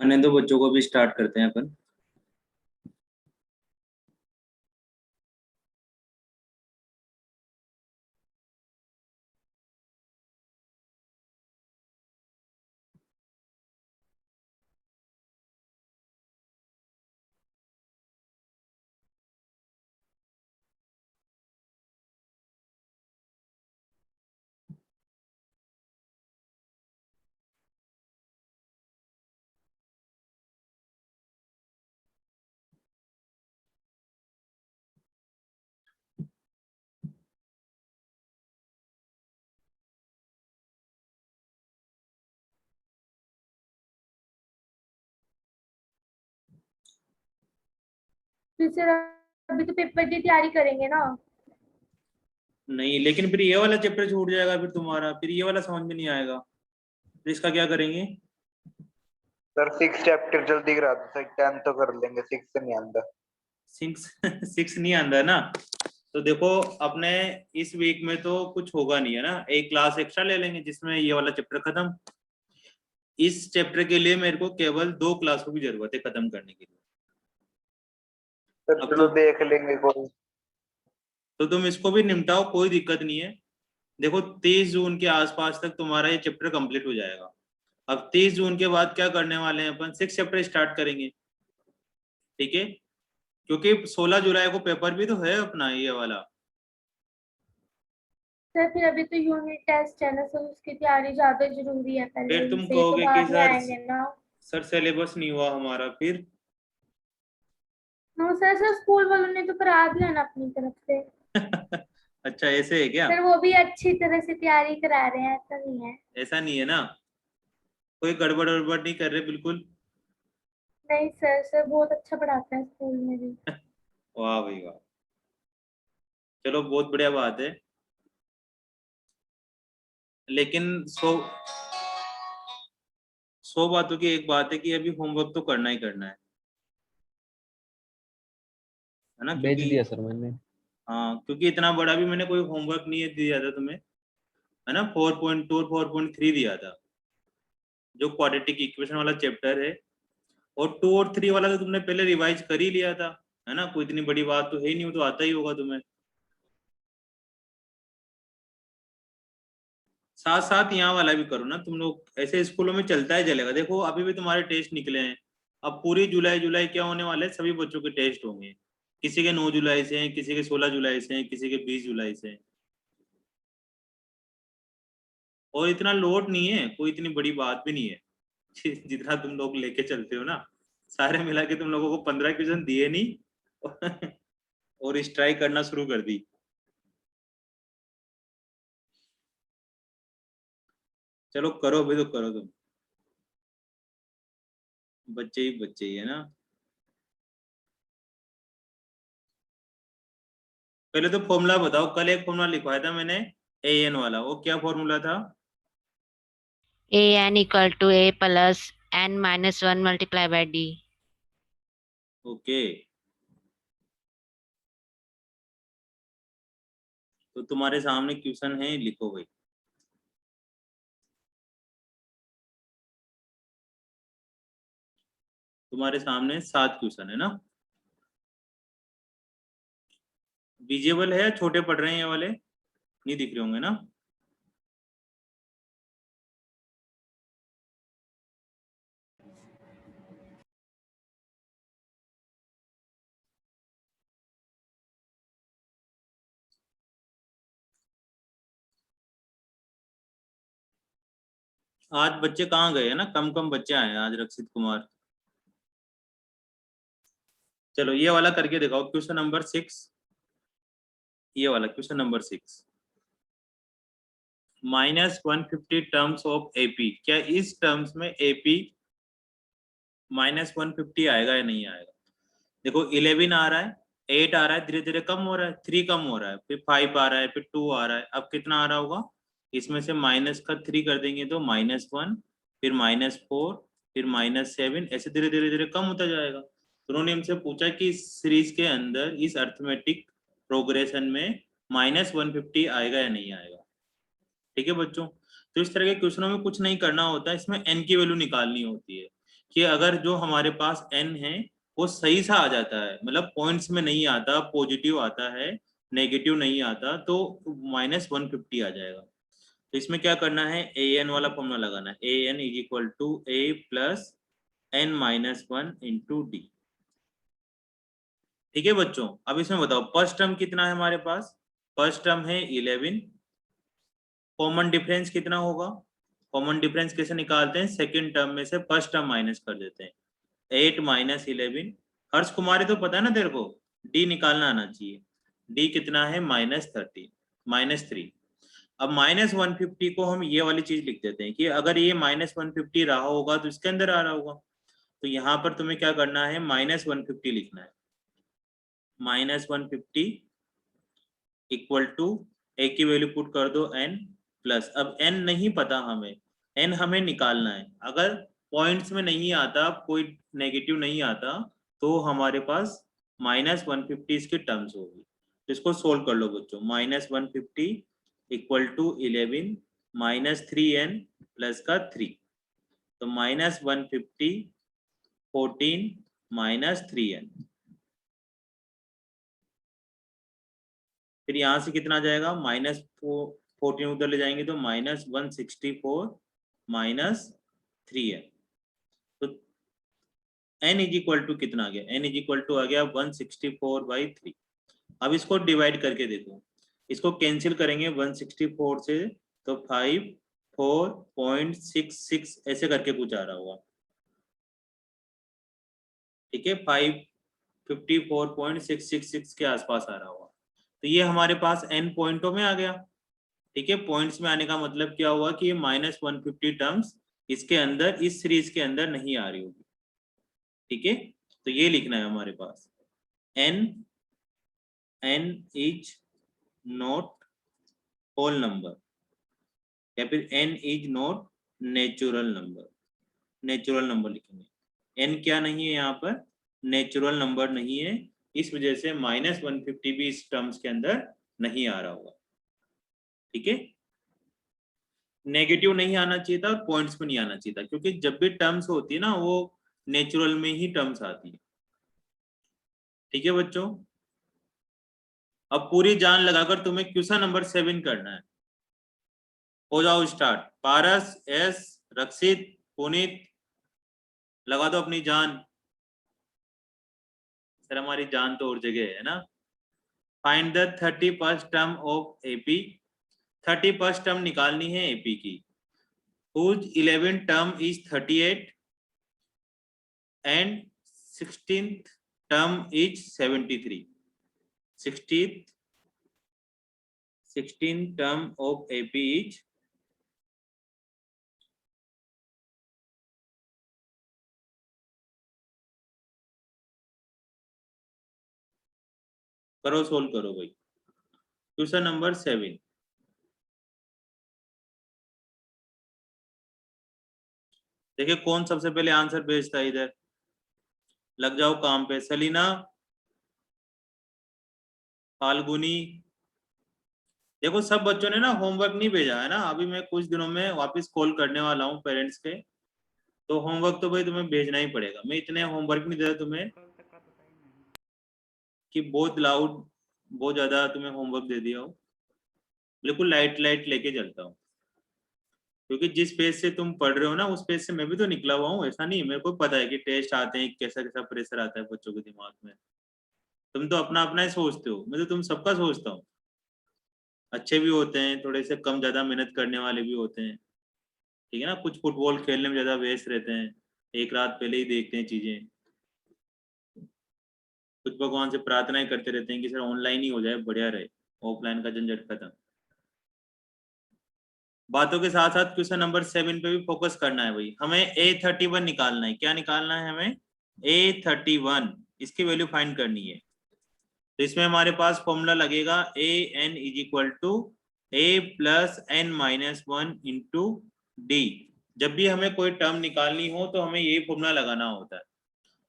अन्य दो बच्चों को भी स्टार्ट करते हैं अपन। फिर सर अभी तो पेपर की तैयारी करेंगे ना। नहीं, लेकिन फिर ये वाला चैप्टर छूट जाएगा फिर तुम्हारा, फिर ये वाला समझ में नहीं आएगा, फिर इसका क्या करेंगे? सर 6 चैप्टर जल्दी करा दो सर, 10 तो कर लेंगे, 6 से नहीं आंदा। 6 नहीं आंदा ना, तो देखो अपने इस वीक में तो कुछ होगा नहीं है ना, एक क्लास एक्स्ट्रा ले लेंगे जिसमें ये वाला चैप्टर खत्म। इस चैप्टर के लिए मेरे को केवल 2 क्लासों की जरूरत है खत्म करने के लिए। सर अब चलो तो देख लेंगे कोई। तो तुम इसको भी निपटाओ, कोई दिक्कत नहीं है। देखो 30 जून के आसपास तक तुम्हारा ये चैप्टर कंप्लीट हो जाएगा। अब 30 जून के बाद क्या करने वाले हैं अपन, 6 चैप्टर स्टार्ट करेंगे, ठीक है? क्योंकि 16 जुलाई को पेपर भी तो है अपना ये वाला। सर फिर अभी तो यूनिट टेस्ट है ना सर, उसकी तैयारी ज्यादा जरूरी है, पहले फिर तुम उनसे ही तो कहोगे कि बाद में सर आएंगे ना। सिलेबस नहीं हुआ हमारा, फिर हाँ सर, सर स्कूल वालों ने तो करा दिया ना अपनी तरफ से। अच्छा ऐसे है क्या? सर वो भी अच्छी तरह से तैयारी करा रहे हैं, ऐसा नहीं है। ऐसा नहीं है ना, कोई गड़बड़ वड़बड़ नहीं कर रहे बिल्कुल? नहीं सर, सर बहुत अच्छा पढ़ाते हैं स्कूल में भी। वाह भाई वाह, चलो बहुत बढ़िया बात है। लेकिन 100 बातों की एक बात है कि अभी होमवर्क तो करना ही करना है ना? भेज क्योंकि दिया सर मैंने। हाँ, क्योंकि इतना बड़ा भी मैंने कोई होमवर्क नहीं दिया था तुम्हें, है ना? 4.2 और 4.3 दिया था, जो क्वाड्रेटिक इक्वेशन वाला चैप्टर है। और 2 और 3 वाला तो तुमने पहले रिवाइज कर ही लिया था, है ना? कोई इतनी बड़ी बात तो है ही नहीं, वो तो आता ही होगा तुम्हें। साथ साथ यहाँ वाला भी करो ना तुम लोग, ऐसे स्कूलों में चलता ही चलेगा। देखो अभी भी तुम्हारे टेस्ट निकले हैं, अब पूरी जुलाई जुलाई क्या होने वाले हैं, सभी बच्चों के टेस्ट होंगे। किसी के 9 जुलाई से हैं, किसी के 16 जुलाई से हैं, किसी के 20 जुलाई से हैं। और इतना लोड नहीं है, कोई इतनी बड़ी बात भी नहीं है जितना तुम लोग लेके चलते हो ना। सारे मिला के तुम लोगों को 15 क्वेश्चन दिए नहीं और स्ट्राइक करना शुरू कर दी। चलो करो भी तो करो तुम, बच्चे ही है ना। पहले तो फॉर्मूला बताओ, कल एक फॉर्मूला लिखवाया था मैंने ए एन वाला, वो क्या फॉर्मूला था? an equal to a plus n minus 1 multiplied by d. Okay, तो तुम्हारे सामने क्वेश्चन है, लिखो भाई। तुम्हारे सामने 7 क्वेश्चन है ना? विजिबल है या छोटे पढ़ रहे हैं ये वाले, नहीं दिख रहे होंगे ना? आज बच्चे कहाँ गए हैं ना, कम कम बच्चे आए हैं आज, रक्षित कुमार। चलो ये वाला करके दिखाओ, क्वेश्चन नंबर 6, ये वाला question number 6। -150 terms of AP, क्या इस टर्म्स में एपी -150 आएगा या नहीं आएगा? देखो 11 आ रहा है, 8 आ रहा है, धीरे धीरे कम हो रहा है, 3 कम हो रहा है, फिर 5 आ रहा है, फिर 2 आ रहा है, अब कितना आ रहा होगा? इसमें से माइनस का 3 कर देंगे तो -1, फिर -4, फिर -7, ऐसे धीरे धीरे धीरे कम होता जाएगा। तो उन्होंने हमसे पूछा कि इस सीरीज के अंदर, इस अर्थमेटिक प्रोग्रेशन में -150 आएगा या नहीं आएगा। ठीक है बच्चों, तो इस तरह के क्वेश्चनों में कुछ नहीं करना होता है, इसमें n की वैल्यू निकालनी होती है। कि अगर जो हमारे पास n है वो सही सा आ जाता है, मतलब पॉइंट्स में नहीं आता, पॉजिटिव आता है, नेगेटिव नहीं आता, तो -150 आ जाएगा। तो इसमें क्या करना है, an वाला फॉर्मूला लगाना है, an is equal to a plus n-1 into D. ठीक है बच्चों, अब इसमें बताओ फर्स्ट टर्म कितना है हमारे पास, फर्स्ट टर्म है 11, कॉमन डिफरेंस कितना होगा, कॉमन डिफरेंस कैसे निकालते हैं, सेकंड टर्म में से फर्स्ट टर्म माइनस कर देते हैं, 8 माइनस 11, हर्ष कुमारी तो पता है ना तेरे को, डी निकालना आना चाहिए, डी कितना है -3। अब -150 को हम ये वाली चीज लिख देते हैं कि अगर ये -150 रहा होगा तो इसके अंदर आ रहा होगा, तो यहाँ पर तुम्हें क्या करना है, -150 लिखना है, -150 इक्वल टू ए की वैल्यू पुट कर दो n प्लस, अब n नहीं पता हमें, n हमें निकालना है, अगर पॉइंट्स में नहीं आता, कोई नेगेटिव नहीं आता, तो हमारे पास -150 इसकी टर्म्स होगी। तो इसको सोल्व कर लो बच्चों, -150 इक्वल टू 11 -3n प्लस का 3, तो -150 14 -3n, फिर यहाँ से कितना आ जाएगा, -14 उधर ले जाएंगे तो -164 -3n, तो n इज इक्वल टू कितना आ गया, n इज इक्वल टू आ गया 164/3। अब इसको डिवाइड करके देखो, इसको कैंसिल करेंगे 164 से, तो 54.66 ऐसे करके कुछ आ रहा होगा, ठीक है, 54.666 के आसपास आ रहा होगा। तो ये हमारे पास n पॉइंटों में आ गया, ठीक है, पॉइंट्स में आने का मतलब क्या हुआ कि ये -150 टर्म्स इसके अंदर, इस सीरीज के अंदर नहीं आ रही होगी, ठीक है। तो ये लिखना है हमारे पास, n is not whole number, या फिर n is not natural number, natural number लिखेंगे, n क्या नहीं है यहाँ पर, नेचुरल नंबर नहीं है, इस वजह से -150 भी इस टर्म्स के अंदर नहीं आ रहा होगा, ठीक है। नेगेटिव नहीं आना चाहिए था और पॉइंट्स में नहीं आना चाहिए था, क्योंकि जब भी टर्म्स होती है ना वो नेचुरल में ही टर्म्स आती है, ठीक है बच्चों। अब पूरी जान लगाकर तुम्हें क्वेश्चन नंबर 7 करना है, हो जाओ स्टार्ट, पारस, एस, रक्षित, पुनीत, लगा दो अपनी जान, सर हमारी जान तो और जगह है ना। Find the 31st term of AP, 31st term निकालनी है एपी की, whose 11th term is 38 and 16th term is 73, 16th term of AP is करो, सोल्व करो भाई, क्वेश्चन नंबर 7। देखिए कौन सबसे पहले आंसर भेजता है, इधर लग जाओ काम पे, सलीना, फाल्गुनी, देखो सब बच्चों ने ना होमवर्क नहीं भेजा है ना, अभी मैं कुछ दिनों में वापस कॉल करने वाला हूँ पेरेंट्स के, तो होमवर्क तो भाई तुम्हें भेजना ही पड़ेगा, मैं इतने होमवर्क नहीं देता तुम्हें कि बहुत लाउड, बहुत ज्यादा तुम्हें होमवर्क दे दिया हो, बिल्कुल लाइट लाइट लेके चलता हूँ, क्योंकि जिस पेज से तुम पढ़ रहे हो ना उस पेज से मैं भी तो निकला हुआ हूँ, ऐसा नहीं, मेरे को पता है कि टेस्ट आते हैं, कैसा कैसा प्रेशर आता है बच्चों के दिमाग में, तुम तो अपना अपना ही सोचते हो, मैं तो तुम सबका सोचता हूँ, अच्छे भी होते हैं, थोड़े से कम ज्यादा मेहनत करने वाले भी होते हैं, ठीक है ना, कुछ फुटबॉल खेलने में ज्यादा व्यस्त रहते हैं, एक रात पहले ही देखते हैं चीजें, कुछ भगवान से प्रार्थनाएं करते रहते हैं कि सर ऑनलाइन ही हो जाए, बढ़िया रहे, ऑफलाइन का झंझट खत्म। बातों के साथ साथ क्वेश्चन नंबर 7 पे भी फोकस करना है भाई, हमें A31 निकालना है, क्या निकालना है हमें, A31, इसकी वैल्यू फाइंड करनी है। तो इसमें हमारे पास फॉर्मूला लगेगा an is equal to a plus n-1 into D. जब भी हमें कोई टर्म निकालनी हो तो हमें यही फॉर्मूला लगाना होता है,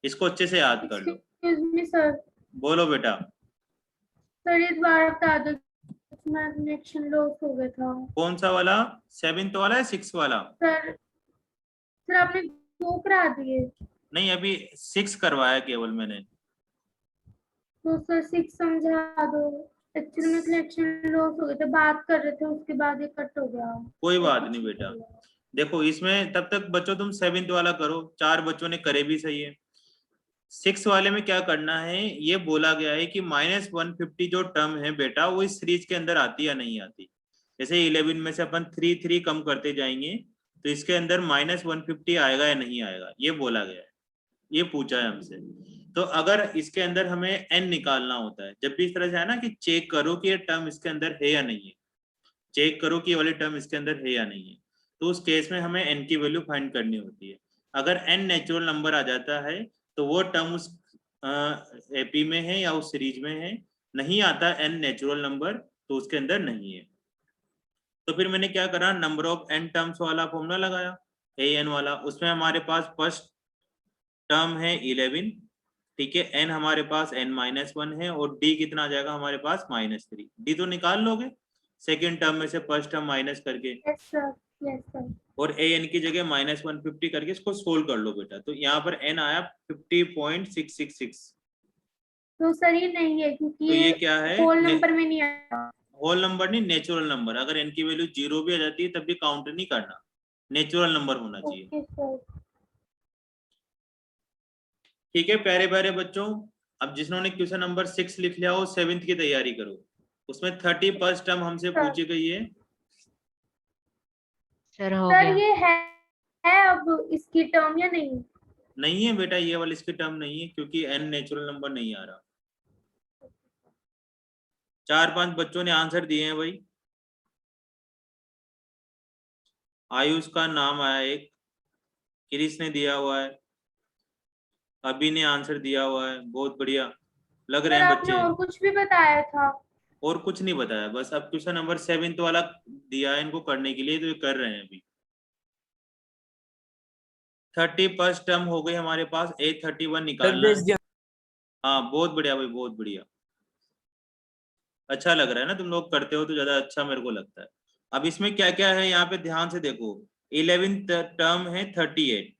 इसको अच्छे से याद कर लो। Excuse me, sir. बोलो बेटा। सर इस बार बता दो, मेरा कनेक्शन लॉस हो गया था। कौन सा वाला, 7th वाला या 6th वाला? सर आपने 2 करा दिए। नहीं अभी 6 करवाया केवल मैंने। तो सर 6 समझा दो। एक्चुअली में कनेक्शन लॉस हो गया था, बात कर रहे थे उसके बाद ये कट हो गया। कोई बात नहीं बेटा, देखो इसमें तब तक बच्चों तुम 7th वाला करो, 4 बच्चों ने करे भी सही है। 6 वाले में क्या करना है, ये बोला गया है कि -150 जो टर्म है बेटा वो इस सीरीज के अंदर आती या नहीं आती। जैसे 11 में से अपन 3 कम करते जाएंगे तो इसके अंदर -150 आएगा या नहीं आएगा, ये बोला गया है, ये पूछा है हमसे। तो अगर इसके अंदर हमें n निकालना होता है, जब भी इस तरह से है ना कि चेक करो कि ये टर्म इसके अंदर है या नहीं है, चेक करो कि ये वाली टर्म इसके अंदर है या नहीं है, तो उस केस में हमें n की वैल्यू फाइंड करनी होती है। अगर n नेचुरल नंबर आ जाता है तो वो टर्म उस एपी में है या उस सीरीज में है, नहीं आता n नेचुरल नंबर तो उसके अंदर नहीं है। तो फिर मैंने क्या करा, नंबर ऑफ n टर्म्स वाला फॉर्मूला लगाया an वाला, उसमें हमारे पास फर्स्ट टर्म है 11, ठीक है, n हमारे पास n-1 है और d कितना आ जाएगा हमारे पास -3, d तो निकाल लोगे सेकेंड टर्म में से फर्स्ट टर्म माइनस करके, यस सर, यस सर। और an की जगह -150 करके इसको सोल्व कर लो बेटा। तो यहाँ पर n आया 50.666। तो सर ये नहीं है क्योंकि तो ये क्या है, होल नंबर में नहीं आया। होल नंबर नहीं, नेचुरल नंबर। अगर n की वैल्यू 0 भी आ जाती है तब भी काउंट नहीं करना, नेचुरल नंबर होना चाहिए। Okay sir. ठीक है प्यारे प्यारे बच्चों, अब जिन्होंने क्वेश्चन नंबर 6 लिख लिया हो 7th की तैयारी करो, उसमें 31st टर्म हमसे पूछी गई है। सर हो सर गया। ये है अब इसकी टर्म या नहीं? नहीं है बेटा, ये वाली इसकी टर्म नहीं है क्योंकि n नेचुरल नंबर नहीं आ रहा। 4-5 बच्चों ने आंसर दिए हैं भाई। आयुष का नाम आया एक, क्रिस ने दिया हुआ है, अभी ने आंसर दिया हुआ है, बहुत बढ़िया लग रहे सर हैं आपने बच्चे। और कुछ भी बताया था? और कुछ नहीं बताया, बस अब क्वेश्चन नंबर 7th वाला दिया है इनको करने के लिए, तो ये कर रहे हैं अभी। 31st टर्म हो गई हमारे पास, A31 निकालना है। हाँ बहुत बढ़िया भाई, बहुत बढ़िया, अच्छा लग रहा है ना, तुम लोग करते हो तो ज्यादा अच्छा मेरे को लगता है। अब इसमें क्या क्या है यहाँ पे ध्यान से देखो, 11th टर्म है 38,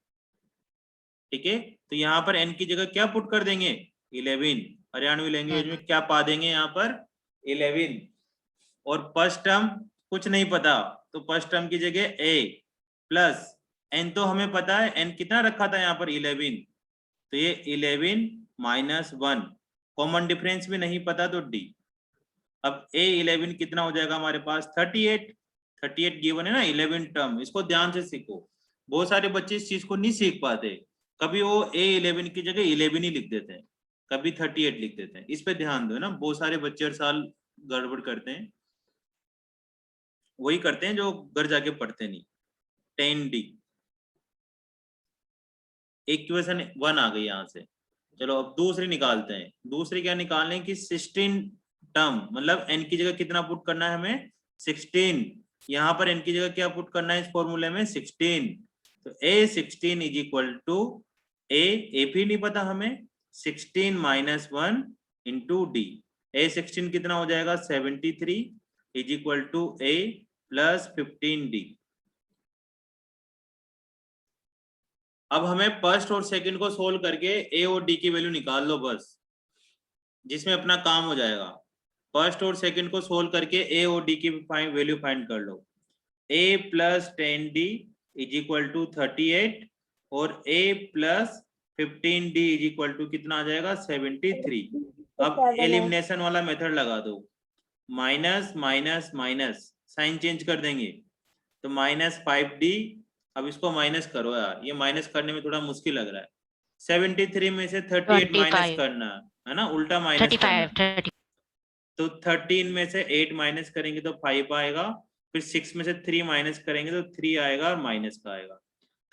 ठीक है, तो यहाँ पर n की जगह क्या पुट कर देंगे 11, हरियाणवी लैंग्वेज में क्या पा देंगे यहाँ पर 11, और फर्स्ट टर्म कुछ नहीं पता तो फर्स्ट टर्म की जगह a प्लस n, तो हमें पता है n कितना रखा था यहाँ पर 11, तो ये 11 -1, कॉमन डिफरेंस भी नहीं पता तो d। अब A11 कितना हो जाएगा हमारे पास 38 गिवन है ना 11 टर्म, इसको ध्यान से सीखो, बहुत सारे बच्चे इस चीज को नहीं सीख पाते, कभी वो A11 की जगह 11 ही लिख देते हैं, कभी 38 लिख देते हैं, इस पे ध्यान दो ना, बहुत सारे बच्चे हर साल गड़बड़ करते हैं, वही करते हैं जो घर जाके पढ़ते नहीं। 10D इक्वेशन 1 आ गई यहाँ से। चलो अब दूसरी निकालते हैं, दूसरी क्या निकालने की 16 टर्म, मतलब n की जगह कितना पुट करना है हमें 16, यहाँ पर n की जगह क्या पुट करना है इस फॉर्मूले में 16, तो A16 इज इक्वल टू ए भी नहीं पता हमें 16 -1 इंटू डी, A16 कितना हो जाएगा 73 is equal to A plus 15D। अब हमें फर्स्ट और सेकंड को सोल्व करके ए और डी की वैल्यू निकाल लो बस, जिसमें अपना काम हो जाएगा। फर्स्ट और सेकंड को सोल्व करके ए और डी की वैल्यू फाइंड कर लो। a plus 10D is equal to 38 और a plus 15D is equal to कितना आ जाएगा 73। अब एलिमिनेशन वाला मेथड लगा दो, minus minus minus sign change कर देंगे तो -5D। अब इसको माइनस करो यार, ये माइनस करने में थोड़ा मुश्किल लग रहा है, 73 में से 38 माइनस करना है ना, उल्टा माइनस करना। 35 तो 13 में से 8 माइनस करेंगे तो 5 आएगा, फिर 6 में से 3 माइनस करेंगे तो 3 आएगा और माइनस का आएगा,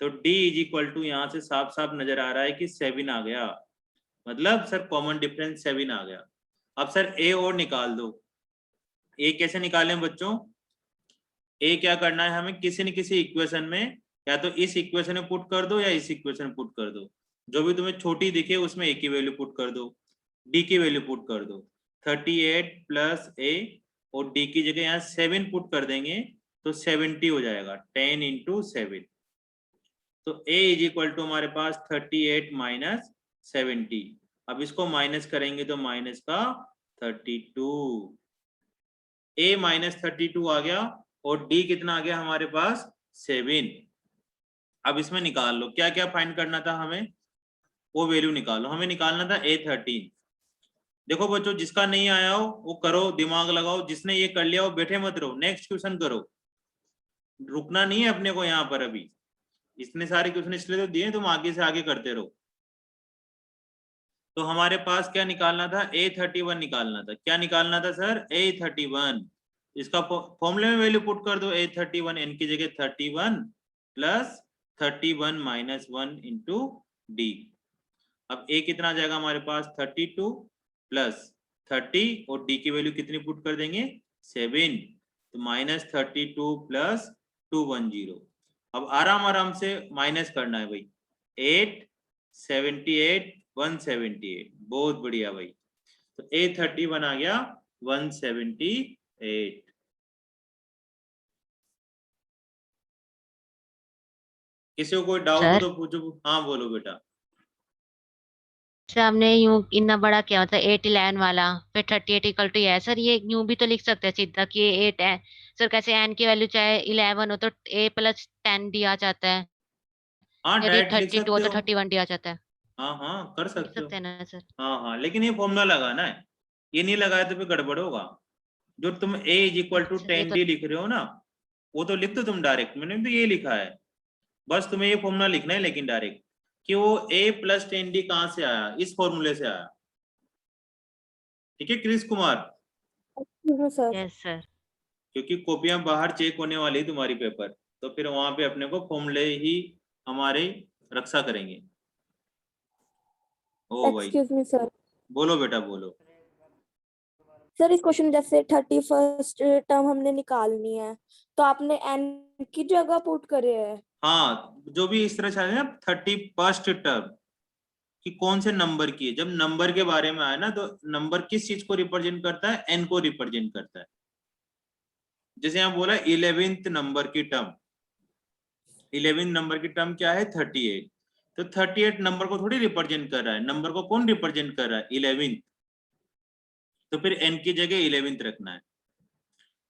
तो D इज इक्वल टू यहाँ से साफ साफ नजर आ रहा है कि 7 आ गया, मतलब सर कॉमन डिफरेंस 7 आ गया। अब सर A और निकाल दो, A कैसे निकालें बच्चों, A क्या करना है हमें, किसी न किसी इक्वेशन में, या तो इस इक्वेशन में पुट कर दो या इस इक्वेशन में पुट कर दो, जो भी तुम्हें छोटी दिखे उसमें A की वैल्यू पुट कर दो, D की वैल्यू पुट कर दो, 38 प्लस A और D की जगह यहाँ 7 पुट कर देंगे तो 70 हो जाएगा, 10 इंटू 7। तो a इज इक्वल टू हमारे पास 38 माइनस 70। अब इसको माइनस करेंगे तो माइनस का 32, a माइनस 32 आ गया और d कितना आ गया हमारे पास 7। अब इसमें निकाल लो क्या क्या फाइंड करना था हमें, वो वैल्यू निकालो। हमें निकालना था a13। देखो बच्चों जिसका नहीं आया हो वो करो, दिमाग लगाओ, जिसने ये कर लिया वो बैठे मत रहो, नेक्स्ट क्वेश्चन करो, रुकना नहीं है अपने को यहाँ पर। अभी इतने सारे क्वेश्चन इसलिए तो दिए, तुम आगे से आगे करते रहो। तो हमारे पास क्या निकालना था, a31 निकालना था। क्या निकालना था सर, a31। इसका फॉर्मूले में वैल्यू पुट कर दो, a31 n की जगह 31 प्लस 31 माइनस 1 इंटू डी। अब a कितना आ जाएगा हमारे पास 32 प्लस 30 और d की वैल्यू कितनी पुट कर देंगे 7, तो माइनस 32 प्लस 210। अब आराम आराम से माइनस करना है भाई, 8 78 178, बहुत बढ़िया भाई। तो a31 आ गया 178। किसी को कोई डाउट हो सर तो पूछो। हाँ बोलो बेटा। सर हमने यूं इतना बड़ा क्या मतलब 8 11 वाला, फिर 38 इक्वल टू है सर, ये यूं भी तो लिख सकते हैं सीधा कि ये 8 है सर। कैसे एन की वैल्यू चाहे 11 हो तो a प्लस 10 डी आ जाता है, हाँ यदि डायरेक्ट लिख 32 हो सकते तो हो। 31 डी आ जाता है। हाँ हाँ कर लिख सकते हो। सकते हैं ना सर? हाँ हाँ लेकिन ये फॉर्मूला लगाना है, ये नहीं लगाया तो फिर गड़बड़ होगा। जो तुम a इज इक्वल टू अच्छा ये 10 तो डी लिख रहे हो ना, वो तो लिख दो तुम डायरेक्ट, मैंने तो ये लिखा है। बस तुम्हें ये फॉर्मूला लिखना है लेकिन डायरेक्ट, कि वो a प्लस 10 डी कहाँ से आया, इस फॉर्मूले से आया। ठीक है Chris Kumar, sir. Yes sir. क्योंकि कॉपियां बाहर चेक होने वाली है तुम्हारी पेपर, तो फिर वहां पे अपने को फॉर्मूले ही हमारे रक्षा करेंगे। ओ भाई एक्सक्यूज मी सर। बोलो बेटा बोलो। सर इस क्वेश्चन जैसे 31st टर्म हमने निकालनी है, तो आपने एन की जगह पुट करे है। हाँ जो भी इस तरह से आया ना 31st टर्म कि कौन से नंबर की है, जब नंबर के बारे में आया ना तो नंबर किस चीज को रिप्रेजेंट करता है, एन को रिप्रेजेंट करता है। जैसे यहाँ बोला 11th नंबर की टर्म, 11th नंबर की टर्म क्या है 38, तो 38 नंबर को थोड़ी रिप्रेजेंट कर रहा है, नंबर को कौन रिप्रेजेंट कर रहा है 11th, तो फिर एन की जगह 11th रखना है।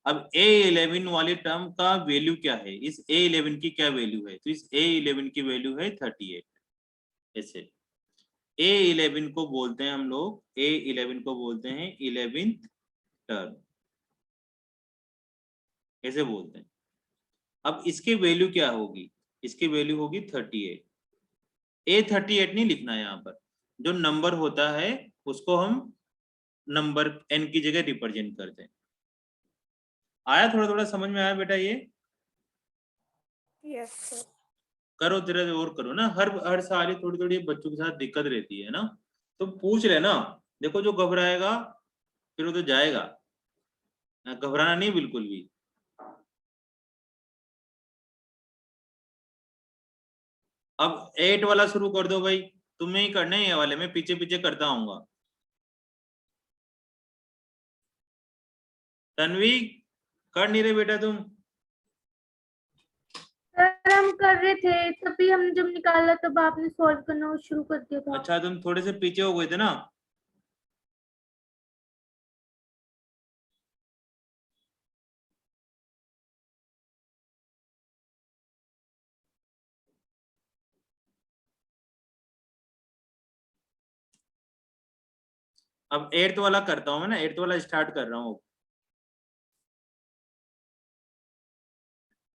अब a11 वाली टर्म का वैल्यू क्या है, इस a11 की क्या वैल्यू है, तो इस a11 की वैल्यू है 38। ऐसे a11 को बोलते हैं हम लोग, a11 को बोलते हैं 11th टर्म, ऐसे बोलते हैं। अब इसकी वैल्यू क्या होगी, इसकी वैल्यू होगी 38। a38 नहीं लिखना है यहाँ पर, जो नंबर होता है उसको हम नंबर n की जगह रिप्रेजेंट करते हैं। आया थोड़ा थोड़ा समझ में आया बेटा ये? Yes sir. करो तेरा और करो ना, हर साल ही थोड़ी थोड़ी बच्चों के साथ दिक्कत रहती है ना, तो पूछ लेना। देखो जो घबराएगा फिर वो तो जाएगा, घबराना नहीं बिल्कुल भी। अब 8 वाला शुरू कर दो भाई, तुम्हें ही करना है ये वाले, मैं पीछे पीछे करता आऊंगा। तन्वी कर नहीं रहे बेटा तुम? सर हम कर रहे थे, तभी हम जब निकाला तब आपने सॉल्व करना शुरू कर दिया था। अच्छा तुम थोड़े से पीछे हो गए थे ना। अब 8th वाला करता हूं मैं ना, 8th वाला स्टार्ट कर रहा हूँ।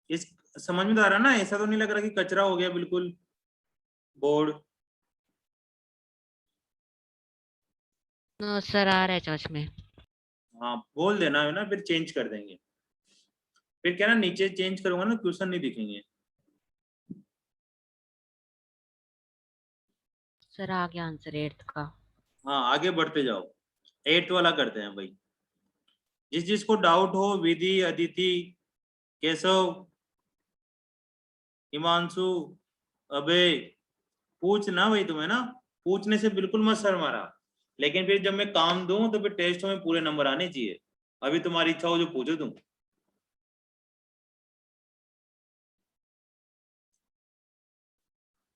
इस समझ में तो आ रहा ना, ऐसा तो नहीं लग रहा कि कचरा हो गया बिल्कुल बोर्ड? सर आ रहा है समझ में। हाँ बोल देना है ना, फिर चेंज कर देंगे। फिर क्या ना नीचे चेंज करूंगा ना क्वेश्चन नहीं दिखेंगे। सर आ गया आंसर 8 का। हाँ आगे बढ़ते जाओ, 8th वाला करते हैं भाई। जिस जिसको डाउट हो, विधि, अदिति, केशव, हिमांशु, अबे, पूछना भाई, तुम्हें ना पूछने से बिल्कुल मत शर्म मारा, लेकिन फिर जब मैं काम दूं तो फिर टेस्ट में पूरे नंबर आने चाहिए। अभी तुम्हारी इच्छा हो जो पूछो तुम।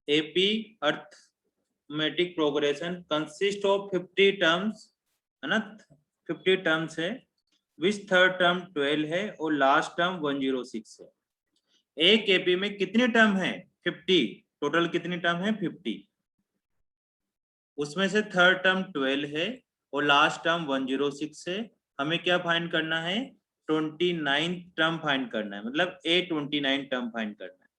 AP arithmetic progression consist of 50 terms, है ना, 50 टर्म्स है, विच थर्ड टर्म 12 है और लास्ट टर्म 106 है। एक एपी में कितने टर्म है? 50। टोटल कितनी टर्म है? 50। उसमें से थर्ड टर्म 12 है और लास्ट टर्म 106 है। हमें क्या फाइंड करना है? 29 टर्म फाइंड करना है, मतलब A29 टर्म फाइंड करना है।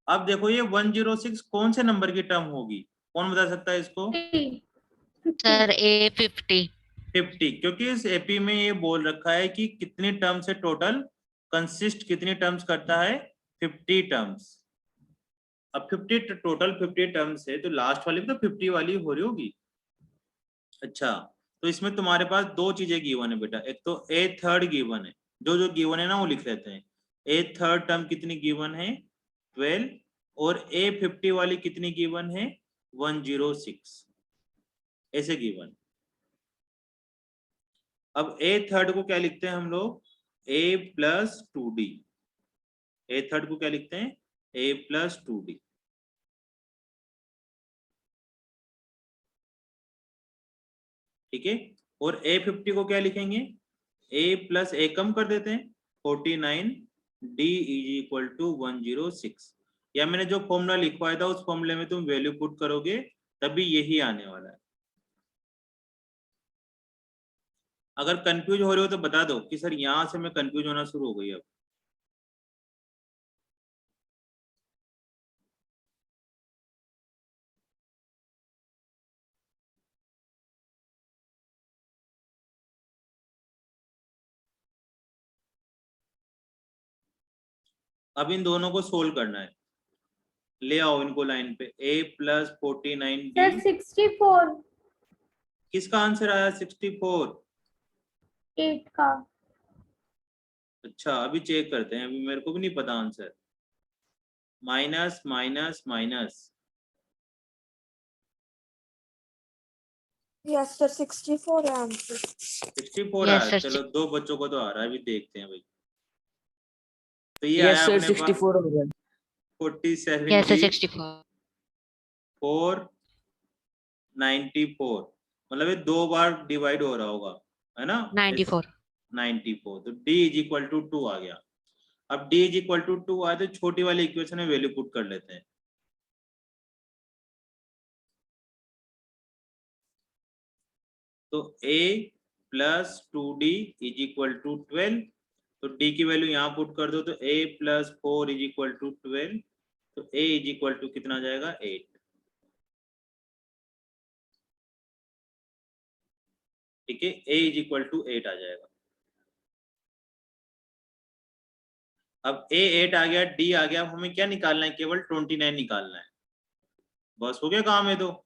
अब देखो ये 106 कौन से नंबर की टर्म होगी? कौन बता सकता है इसको? Sir A50। 50, क्योंकि इस एपी में ये बोल रखा है कि कितनी टर्म्स है टोटल, कंसिस्ट कितनी टर्म्स करता है? 50 टर्म्स। अब 50 टोटल 50 टर्म्स है तो लास्ट वाली भी तो 50 वाली हो रही होगी। अच्छा, तो इसमें तुम्हारे पास दो चीजें गिवन है बेटा, एक तो ए थर्ड गिवन है, जो जो गिवन है ना वो लिख लेते हैं। ए थर्ड टर्म कितनी गिवन है? 12, और A50 वाली कितनी गिवन है? 106, ऐसे गिवन। अब ए थर्ड को क्या लिखते हैं हम लोग? A+2D। ए थर्ड को क्या लिखते हैं? A+2D। ठीक है, और A50 को क्या लिखेंगे? A+A कम कर देते हैं, 49, D = 106। या मैंने जो फॉर्मूला लिखवाया था उस फॉर्मूले में तुम वैल्यू पुट करोगे तभी यही आने वाला है। अगर कंफ्यूज हो रहे हो तो बता दो कि सर यहां से मैं कंफ्यूज होना शुरू हो गई। अब इन दोनों को सोल्व करना है, ले आओ इनको लाइन पे। A+49D, सर 64 किसका आंसर आया? 64। 8 का। अच्छा, अभी चेक करते हैं, अभी मेरे को भी नहीं पता answer. Minus minus minus, yes sir 64 है आंसर। 64 Yes, आया। sir. चलो दो बच्चों को तो आ रहा है, अभी देखते हैं भाई। तो ये यस आया सर अपने पास 64 हो गया। 47D Yes, sir, 64। 494, मतलब ये दो बार डिवाइड हो रहा होगा, है ना? 94। 94, तो D = 2 आ गया। अब D = 2 आया तो छोटी वाली इक्वेशन में वैल्यू पुट कर लेते हैं। तो A+2D = 12, तो D की वैल्यू यहाँ पुट कर दो, तो A+4 = 12, तो A = कितना आ जाएगा? 8। ठीक है, A = 8 आ जाएगा। अब A 8 आ गया, D आ गया, हमें क्या निकालना है? केवल 29 निकालना है, बस हो गया काम है। तो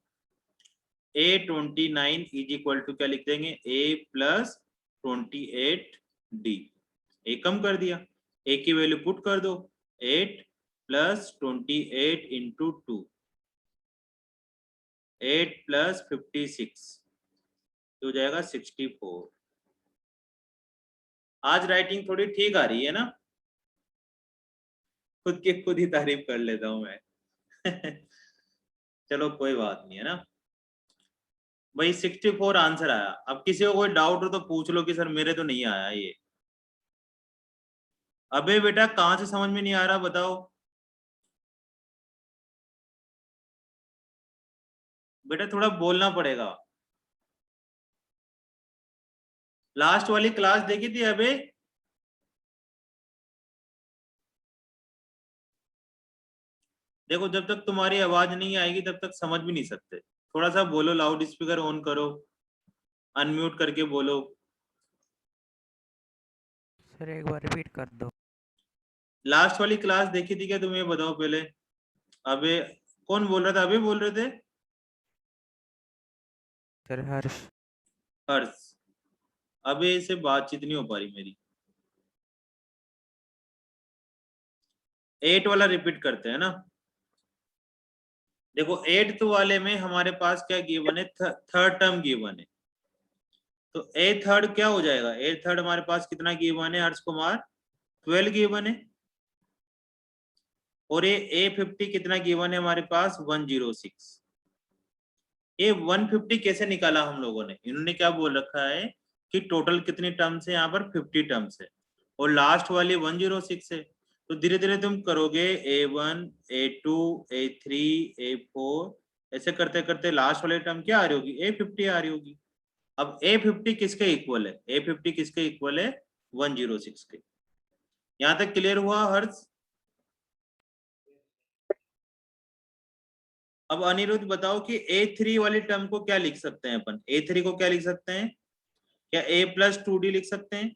A29 = क्या लिख देंगे? A+28D। A कम कर दिया, A की वैल्यू पुट कर दो, 8 + 28 × 2, 8 + 56, तो हो जाएगा 64। आज राइटिंग थोड़ी ठीक आ रही है ना? खुद की खुद ही तारीफ कर लेता हूं मैं। चलो कोई बात नहीं है ना भाई। 64 आंसर आया। अब किसी को कोई डाउट हो तो पूछ लो कि सर मेरे तो नहीं आया ये। अबे बेटा कहां से समझ में नहीं आ रहा बताओ? बेटा थोड़ा बोलना पड़ेगा। लास्ट वाली क्लास देखी थी अबे? देखो जब तक तुम्हारी आवाज नहीं आएगी तब तक समझ भी नहीं सकते। थोड़ा सा बोलो, लाउड स्पीकर ऑन करो, अनम्यूट करके बोलो। सर एक बार रिपीट कर दो। लास्ट वाली क्लास देखी थी क्या तुम? ये बताओ पहले। अबे कौन बोल रहा था? अबे बोल रहे थे? सर हर्ष। हर्ष। अबे से बातचीत नहीं हो पा रही मेरी। 8 वाला रिपीट करते हैं ना। देखो 8th वाले में हमारे पास क्या गिवन है? थर्ड टर्म गिवन है। तो ए थर्ड क्या हो जाएगा? ए थर्ड हमारे पास कितना गिवन है हर्ष कुमार? 12 गिवन है। और ये A50 कितना गिवन है हमारे पास 106। ये 150 कैसे निकाला हम लोगों ने, इन्होंने क्या बोल रखा है कि टोटल कितनी टर्म्स है, यहाँ पर 50 टर्म्स है और लास्ट वाली 106 है। तो धीरे धीरे तुम करोगे A1 A2 A3 A4 ऐसे करते करते लास्ट वाली टर्म क्या आ रही होगी, A50 आ रही होगी। अब A50 किसके इक्वल है, A50 किसके इक्वल है 106 के। यहां तक क्लियर हुआ हर्ष? अब अनिरुद्ध बताओ कि A3 वाली टर्म को क्या लिख सकते हैं अपन, A3 को क्या लिख सकते हैं, क्या A+2D लिख सकते हैं?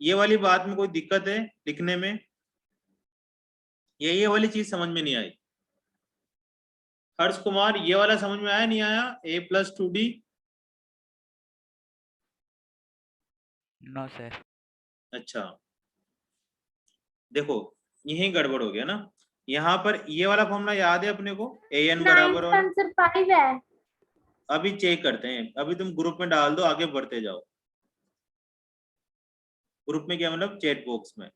ये वाली बात में कोई दिक्कत है लिखने में? ये वाली चीज समझ में नहीं आई? हर्ष कुमार ये वाला समझ में आया नहीं आया, A+2D? No sir. अच्छा देखो यही गड़बड़ हो गया ना, यहाँ पर ये वाला फॉर्मूला याद है अपने को, AN बराबर नाइन्थ वाला? आंसर 5 है। अभी चेक करते हैं, अभी तुम ग्रुप में डाल दो, आगे बढ़ते जाओ। ग्रुप में क्या मतलब, चैट बॉक्स में।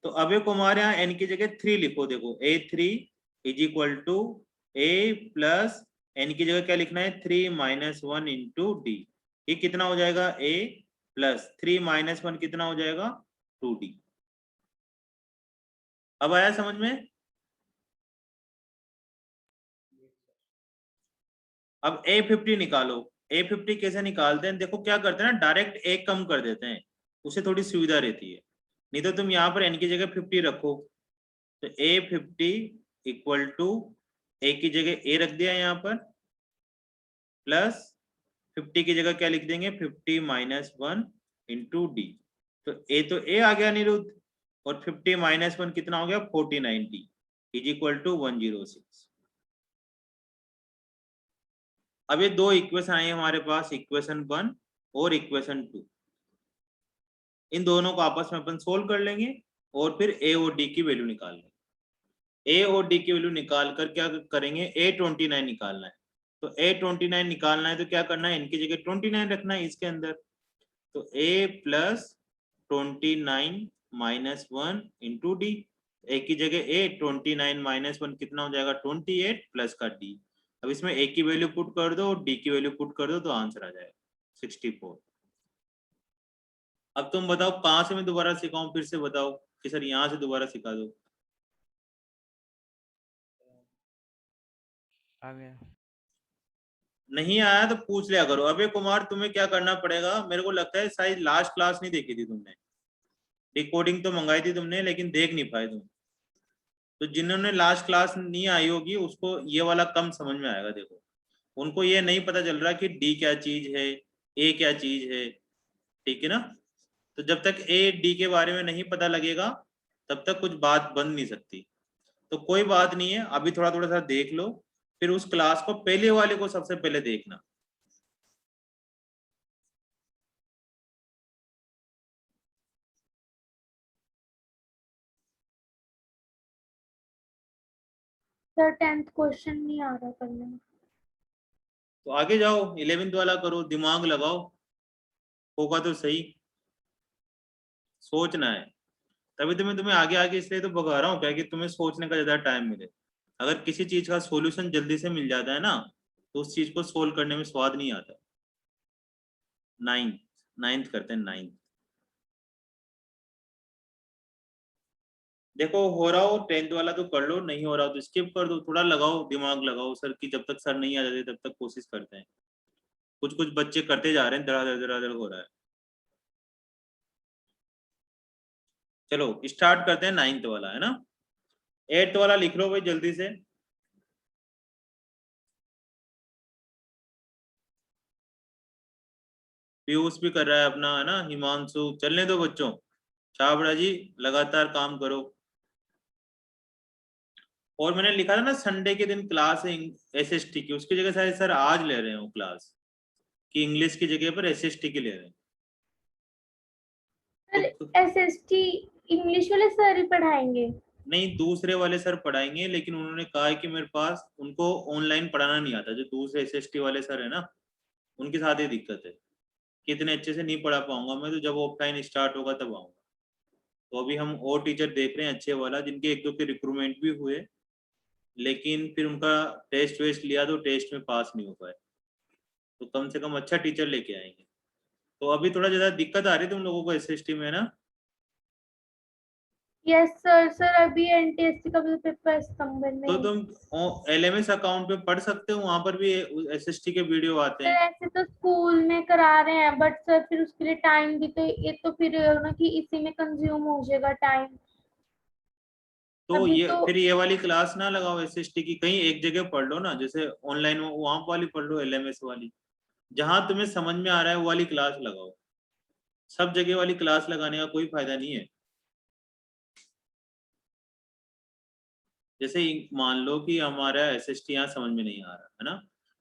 तो अभय कुमार यहाँ n की जगह 3 लिखो, देखो A3 is equal to A plus n की जगह क्या लिखना है 3 - 1 इंटू डी। ये कितना हो जाएगा A प्लस 3 - 1 कितना हो जाएगा 2D। अब आया समझ में? अब A50 निकालो। A50 कैसे निकालते हैं, देखो क्या करते हैं ना, डायरेक्ट एक कम कर देते हैं, उसे थोड़ी सुविधा रहती है। नहीं तो तुम यहाँ पर n की जगह 50 रखो, तो A50 इक्वल टू A की जगह A रख दिया यहाँ पर, प्लस 50 की जगह क्या लिख देंगे 50 - 1 इंटू डी। तो A आ गया अनिरुद्ध, और 50 - 1 कितना हो गया 49D इज इक्वल टू 106। अब ये दो इक्वेशन आई हमारे पास, इक्वेशन 1 और इक्वेशन 2। इन दोनों को आपस में अपन सोल्व कर लेंगे और फिर A और D की वैल्यू निकाल लेंगे। A और D की वैल्यू निकाल कर क्या करेंगे, A29 निकालना है। तो A29 निकालना है तो क्या करना है, इनकी जगह 29 रखना है इसके अंदर। तो A plus 29 - 1 into D. A की जगह A 29 - 1 कितना हो जाएगा 28 प्लस का D। अब इसमें A की वैल्यू पुट कर दो और D की वैल्यू पुट कर दो तो आंसर आ जाएगा 64। अब तुम बताओ कहां से मैं दोबारा सिखाऊं, फिर से बताओ कि सर यहां से दोबारा सिखा दो। आ गया। नहीं आया तो पूछ लिया करो। अबे कुमार तुम्हें क्या करना पड़ेगा, मेरे को लगता है शायद लास्ट क्लास नहीं देखी थी तुमने, रिकॉर्डिंग तो मंगाई थी तुमने लेकिन देख नहीं पाए तुम। तो जिन्होंने लास्ट क्लास नहीं आई होगी उसको ये वाला कम समझ में आएगा। देखो उनको ये नहीं पता चल रहा कि डी क्या चीज है, ए क्या चीज है, ठीक है ना। तो जब तक ए डी के बारे में नहीं पता लगेगा तब तक कुछ बात बन नहीं सकती। तो कोई बात नहीं है, अभी थोड़ा थोड़ा सा देख लो, फिर उस क्लास को पहले वाले को सबसे पहले देखना। सर 10th क्वेश्चन नहीं आ रहा करने में। तो आगे जाओ 11th वाला करो, दिमाग लगाओ, होगा तो सही, सोचना है। तभी तो मैं तुम्हें आगे आगे इसलिए तो भगा रहा हूँ क्या, कि तुम्हें सोचने का ज्यादा टाइम मिले। अगर किसी चीज का सॉल्यूशन जल्दी से मिल जाता है ना तो उस चीज को सोल्व करने में स्वाद नहीं आता। नाइन्थ करते हैं, नाइन्थ। देखो हो रहा हो 10th वाला तो कर लो, नहीं हो रहा हो तो स्किप कर दो। थोड़ा लगाओ, दिमाग लगाओ सर की, जब तक सर नहीं आ जाते तब तक कोशिश करते हैं। कुछ कुछ बच्चे करते जा रहे हैं, धड़ाधड़ धड़ाधड़ हो रहा है। चलो स्टार्ट करते हैं 9th वाला, है ना। 8th वाला लिख लो भाई जल्दी से। पीयूष भी कर रहा है अपना, है ना। हिमांशु, चलने दो बच्चों, छाबड़ा जी लगातार काम करो। और मैंने लिखा था ना संडे के दिन क्लास है एसएसटी की, उसकी जगह शायद सर आज ले रहे हो क्लास कि इंग्लिश की जगह पर एसएसटी की ले रहे हैं। सर एसएसटी इंग्लिश वाले सर ही पढ़ाएंगे? नहीं दूसरे वाले सर पढ़ाएंगे, लेकिन उन्होंने कहा है कि मेरे पास उनको ऑनलाइन पढ़ाना नहीं आता। जो दूसरे एसएसटी वाले सर है ना, उनके साथ ही दिक्कत है कि इतने अच्छे से नहीं पढ़ा पाऊंगा मैं, तो जब ऑफलाइन स्टार्ट होगा तब आऊंगा। तो अभी हम और टीचर देख रहे हैं अच्छे वाला, जिनके एक दो के रिक्रूटमेंट भी हुए, लेकिन फिर उनका टेस्ट वेस्ट लिया तो टेस्ट में पास नहीं हो पाए। तो कम से कम अच्छा टीचर लेके आएंगे। तो अभी थोड़ा ज्यादा दिक्कत आ रही है तुम लोगों को एसएसटी में ना? Yes sir. सर अभी एनटीएससी का भी पेपर है सितंबर में। तो तुम एलएमएस अकाउंट पे पढ़ सकते हो, वहां पर भी एसएसटी के वीडियो आते सर हैं। ऐसे तो स्कूल में करा रहे हैं, बट सर फिर उसके लिए टाइम भी तो, ये तो फिर ना कि इसी में कंज्यूम हो जाएगा टाइम। तो अभी ये तो फिर ये वाली क्लास ना लगाओ एसएसटी की, कहीं एक जगह पढ़ लो ना, जैसे ऑनलाइन वहां वाली पढ़ लो, एलएमएस वाली, जहां तुम्हें समझ में आ रहा है वो वाली क्लास लगाओ। सब जगह वाली क्लास लगाने का कोई फायदा नहीं है। जैसे मान लो कि हमारा एसएसटी यहाँ समझ में नहीं आ रहा है ना,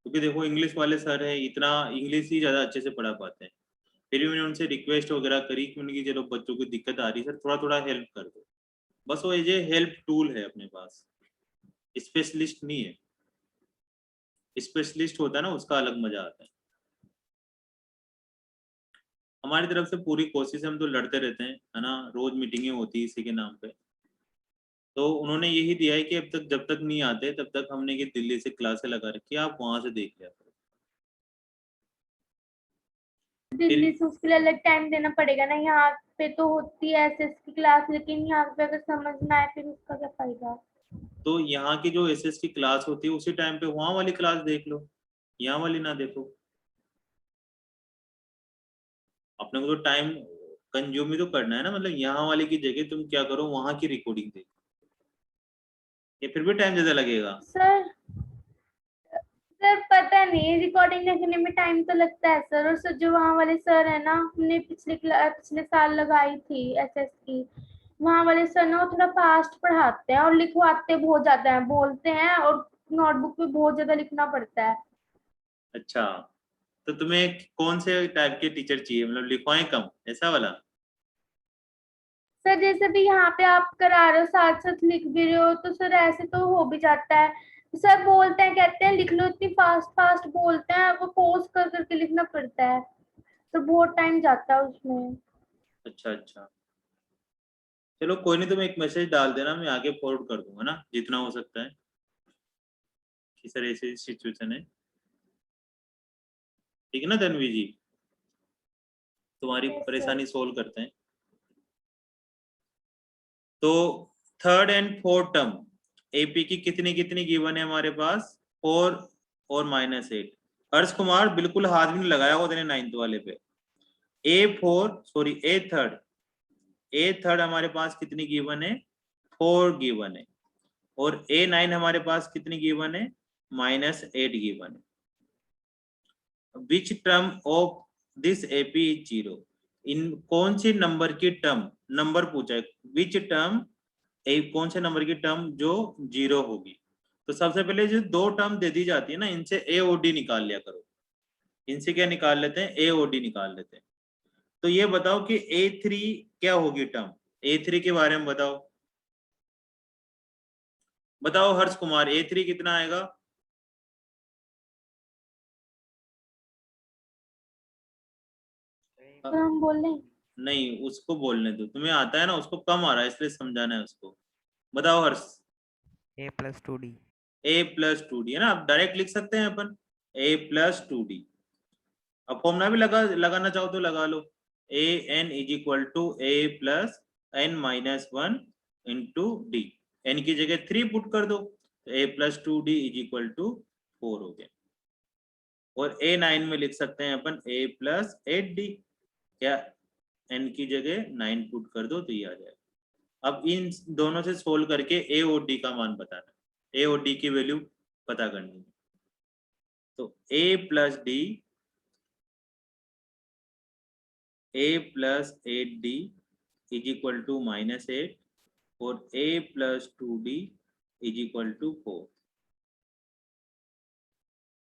क्योंकि देखो इंग्लिश वाले सर है, इतना इंग्लिश ही ज्यादा अच्छे से पढ़ा पाते हैं। फिर भी मैंने उनसे रिक्वेस्ट वगैरह करी कि उनकी चलो बच्चों को दिक्कत आ रही है सर, थोड़ा थोड़ा हेल्प कर दो। बस वो ये हेल्प टूल है अपने पास, स्पेशलिस्ट नहीं है। स्पेशलिस्ट होता है ना, उसका अलग मजा आता है। हमारी तरफ से पूरी कोशिश है, हम तो लड़ते रहते हैं है ना, रोज मीटिंगें होती है इसी के नाम पे। तो उन्होंने यही दिया है कि अब तक जब तक नहीं आते तब तक हमने कि दिल्ली से क्लासें लगा रखी है, आप वहां से देख लिया करो। दिल्ली से उसके लिए अलग टाइम देना पड़ेगा ना। यहाँ पे तो होती है एसएस की क्लास, लेकिन यहाँ पे अगर समझ ना आए फिर उसका क्या फायदा। तो यहाँ की जो एसएस की क्लास होती है उसी टाइम पे वहां वाली क्लास देख लो, यहाँ वाली ना देखो। अपने को तो टाइम कंज्यूम ही तो करना है ना, मतलब यहाँ वाले की जगह तुम क्या करो, वहां की रिकॉर्डिंग देखो, ये फिर भी टाइम ज्यादा लगेगा। सर सर पता नहीं, रिकॉर्डिंग देखने में टाइम तो लगता है सर। और सर जो वहाँ वाले सर है ना, हमने पिछले साल लगाई थी एसएस की, वहाँ वाले सर ना वो थोड़ा फास्ट पढ़ाते हैं और लिखवाते बहुत ज्यादा है, बोलते हैं और नोटबुक में बहुत ज्यादा लिखना पड़ता है। अच्छा, तो तुम्हें कौन से टाइप के टीचर चाहिए, मतलब लिखवाएं कम ऐसा वाला? सर जैसे भी यहाँ पे आप करा रहे हो, साथ साथ लिख भी रहे हो, तो सर ऐसे तो हो भी जाता है। सर बोलते हैं, कहते हैं लिख लो, इतनी फास्ट फास्ट बोलते हैं, वो पोज कर करके लिखना पड़ता है, तो बहुत टाइम जाता है उसमें। अच्छा अच्छा, चलो कोई नहीं, तुम एक मैसेज डाल देना, मैं आगे फॉरवर्ड कर दूंगा ना जितना हो सकता है कि सर ऐसी सिचुएशन है। ठीक है ना तन्वी जी, तुम्हारी Yes, sir. परेशानी सोल्व करते हैं। तो third and fourth term AP की कितनी कितनी गिवन है हमारे पास? 4 और -8। हर्ष कुमार बिल्कुल हाथ भी नहीं लगाया होगा तेने 9th वाले पे। ए थर्ड हमारे पास कितनी गिवन है? 4 गिवन है। और A9 हमारे पास कितनी गिवन है? -8 गिवन है। Which term of this AP is 0? इन कौन सी नंबर की टर्म, नंबर पूछा है, विच टर्म, कौन से नंबर की टर्म जो 0 होगी? तो सबसे पहले जो दो टर्म दे दी जाती है ना, इनसे ए और डी निकाल लिया करो। इनसे क्या निकाल लेते हैं? ए और डी निकाल लेते हैं। तो ये बताओ कि A3 क्या होगी टर्म? A3 के बारे में बताओ, बताओ हर्ष कुमार, A3 कितना आएगा? तो हम बोल रहे हैं नहीं, उसको बोलने दो, तुम्हें आता है ना, उसको कम आ रहा है इसलिए समझाना है उसको। बताओ हर्ष। a+2d। A+2d है ना, अब डायरेक्ट लिख सकते हैं अपन A+2d। अब फॉर्मूला भी लगाना चाहो तो लगा लो, an = A+n-1 × d। n की जगह 3 पुट कर दो, तो A+2d = 4 हो गया। और A9 में लिख सकते हैं अपन A+8d, क्या n की जगह 9 पुट कर दो तो ये आ जाएगा। अब इन दोनों से सोल्व करके a और d का मान बताना है, a और d की वैल्यू पता करनी है। तो A+8d = -8 और A+2d = 4।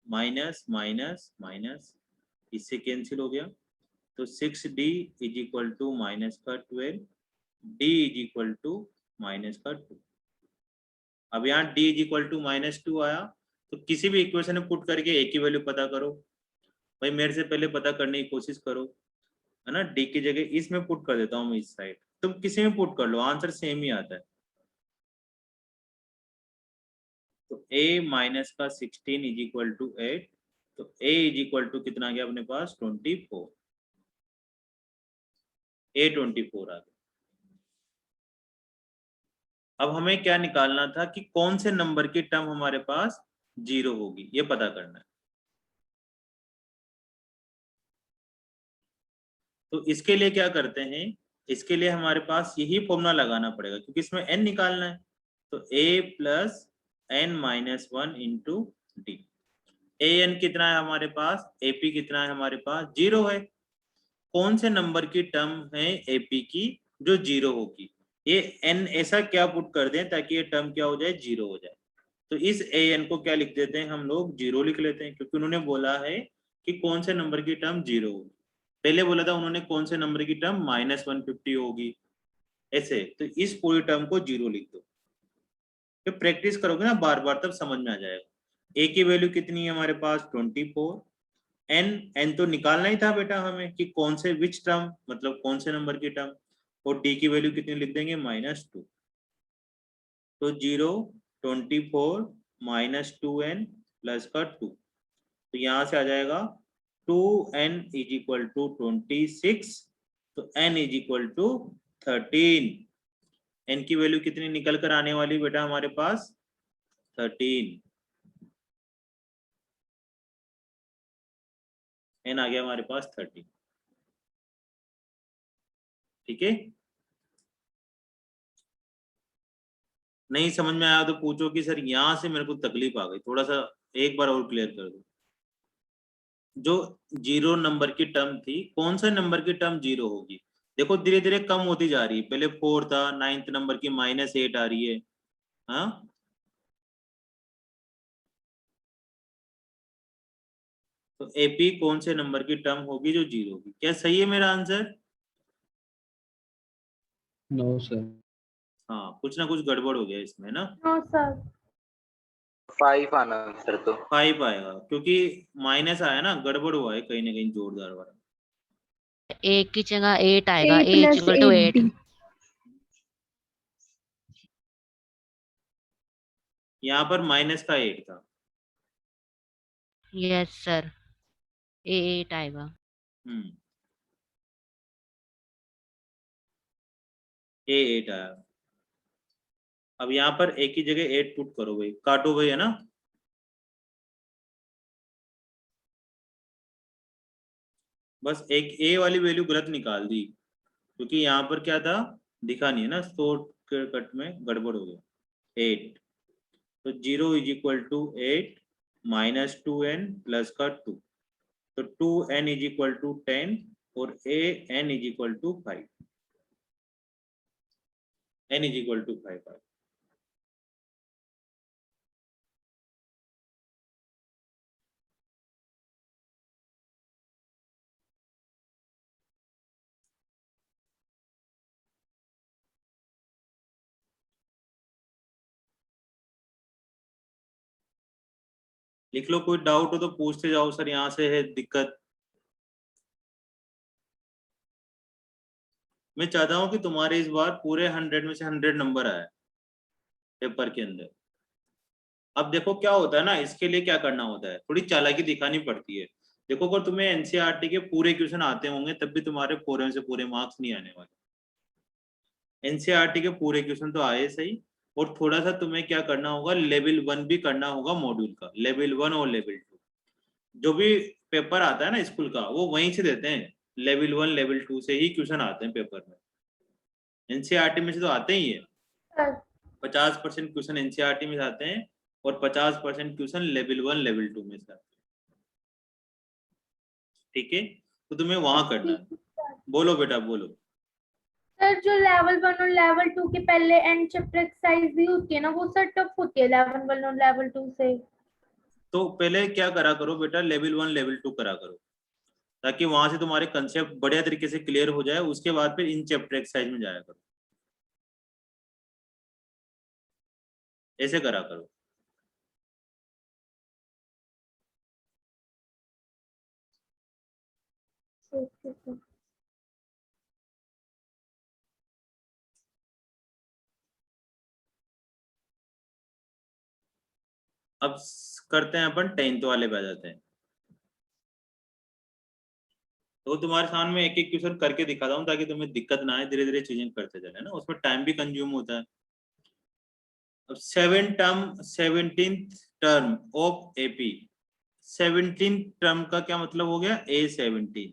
माइनस माइनस माइनस इससे कैंसिल हो गया, तो 6d = -12, d = -2। अब यहाँ d = -2 आया, तो किसी भी इक्वेशन में पुट करके a की वैल्यू पता करो। भाई मेरे से पहले पता करने की कोशिश करो, है ना। d की जगह इसमें पुट कर देता हूँ मैं इस साइड, तुम किसी में पुट कर लो, आंसर सेम ही आता है। तो a माइनस का 16 इज इक्वल टू 8, तो a इज इक्वल टू कितना आ गया अपने पास 24, a 24 आ गया। अब हमें क्या निकालना था कि कौन से नंबर की टर्म हमारे पास 0 होगी, ये पता करना है। तो इसके लिए क्या करते हैं, इसके लिए हमारे पास यही फॉर्मूला लगाना पड़ेगा क्योंकि इसमें n निकालना है। तो a plus n minus 1 into D. an कितना है हमारे पास, ap कितना है हमारे पास 0 है। कौन से नंबर की टर्म है ap की जो 0 होगी, ये n ऐसा क्या पुट कर दें ताकि ये टर्म क्या हो जाए 0 हो जाए। तो इस an को क्या लिख देते हैं हम लोग 0 लिख लेते हैं, क्योंकि उन्होंने बोला है कि कौन से नंबर की टर्म 0 होगी। पहले बोला था उन्होंने कौन से नंबर की टर्म -150 होगी, ऐसे। तो इस पूरी टर्म को 0 लिख दो, फिर प्रैक्टिस करोगे ना बार बार तब समझ में आ जाएगा। a की वैल्यू कितनी है हमारे पास 24, n तो निकालना ही था बेटा हमें कि कौन से विच टर्म, मतलब कौन से नंबर की टर्म, और d की वैल्यू कितनी लिख देंगे -2। तो 0, 24 -2n प्लस का 2, तो यहाँ से आ जाएगा 2n इज इक्वल टू 26, तो n is equal to 13। n की वैल्यू कितनी निकल कर आने वाली बेटा हमारे पास 13, n आ गया हमारे पास 13। ठीक है, नहीं समझ में आया तो पूछो कि सर यहाँ से मेरे को तकलीफ आ गई, थोड़ा सा एक बार और क्लियर कर दो। जो 0 नंबर की टर्म थी, कौन सा नंबर की टर्म 0 होगी, देखो धीरे धीरे कम होती जा रही है। पहले 4 था, 9th नंबर की -8 आ रही है। हाँ, तो एपी कौन से नंबर की टर्म होगी जो 0 होगी, क्या सही है मेरा आंसर? No sir. हाँ, कुछ ना कुछ गड़बड़ हो गया इसमें ना। No sir. 5 आना सर। तो 5 आएगा क्योंकि माइनस आया ना, गड़बड़ हुआ है कहीं ना कहीं जोरदार वाला। a की जगह 8 आएगा, A a is plus equal to 8। 8D। यहाँ पर माइनस का 8 था। यस सर, a 8 आएगा। हम्म, ए 8 आया। अब यहाँ पर ए की जगह 8 पुट करो भाई, काटो भाई, है ना। बस एक ए वाली वैल्यू गलत निकाल दी, क्योंकि यहाँ पर क्या था दिखा नहीं है ना, शॉर्ट कट में गड़बड़ हो गया। 8, तो 0 is equal to 8 -2n plus का 2, तो 2n इज इक्वल टू 10 और n is equal to 5, n is equal to 5। लिख लो, कोई डाउट हो तो पूछते जाओ सर, यहाँ से है दिक्कत। मैं चाहता हूँ कि तुम्हारे इस बार पूरे 100 में से 100 नंबर आए पेपर के अंदर। अब देखो क्या होता है ना, इसके लिए क्या करना होता है, थोड़ी चालाकी दिखानी पड़ती है। देखो अगर तुम्हें एनसीईआरटी के पूरे क्वेश्चन आते होंगे तब भी तुम्हारे पूरे में से पूरे मार्क्स नहीं आने वाले। एनसीईआरटी के पूरे क्वेश्चन तो आए सही, और थोड़ा सा तुम्हें क्या करना होगा, लेवल 1 भी करना होगा मॉड्यूल का, लेवल 1 और लेवल 2। जो भी पेपर आता है ना स्कूल का वो वहीं से देते हैं, लेवल 1 लेवल 2 से ही क्वेश्चन आते हैं पेपर में। एनसीईआरटी में से तो आते ही है, सर 50% क्वेश्चन एनसीईआरटी में से आते हैं और 50% क्वेश्चन लेवल 1 लेवल 2 में से आते हैं। ठीक है, तो तुम्हें वहां करना है। बोलो बेटा बोलो। सर जो लेवल 1 और लेवल 2 के पहले एंड चैप्टर एक्सरसाइज भी होती है ना, वो सर टफ होती है लेवल 1 और लेवल 2 से। तो पहले क्या करा करो बेटा, लेवल 1 लेवल 2 करा करो, ताकि वहां से तुम्हारे कंसेप्ट बढ़िया तरीके से क्लियर हो जाए, उसके बाद फिर इन चैप्टर एक्सरसाइज में जाया करो, ऐसे करा करो। Okay sir. अब करते हैं अपन 10th वाले पे आ जाते हैं। तो तुम्हारे सामने एक एक क्वेश्चन करके दिखाता हूँ ताकि तुम्हें दिक्कत ना आए, धीरे धीरे चीजें करते चले ना, उसमें टाइम भी कंज्यूम होता है। अब 17th term of AP, 17th term का क्या मतलब हो गया, A17।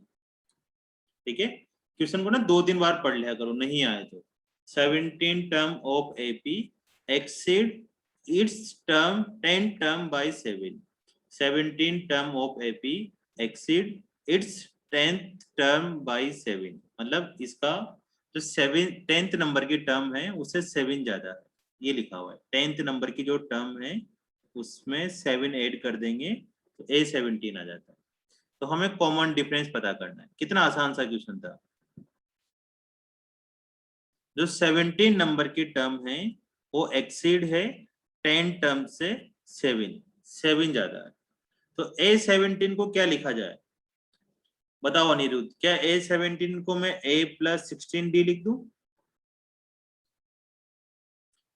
ठीक है, क्वेश्चन को ना 2-3 बार पढ़ लिया करो, नहीं आए तो। 17 term of AP exceed it's term 10 term by 7। 17 term of AP exceed it's 10th term by 7, मतलब इसका जो 10th नंबर की टर्म है उससे 7 ज्यादा है, ये लिखा हुआ है। 10th नंबर की जो टर्म है उसमें 7 ऐड कर देंगे तो A17 आ जाता है। तो हमें कॉमन डिफरेंस पता करना है। कितना आसान सा क्वेश्चन था। जो 17 नंबर की टर्म है वो एक्सीड है 10 टर्म से 7 ज्यादा है, तो A17 को क्या लिखा जाए, बताओ अनिरुद्ध। क्या A17 को मैं A+16D लिख दूं?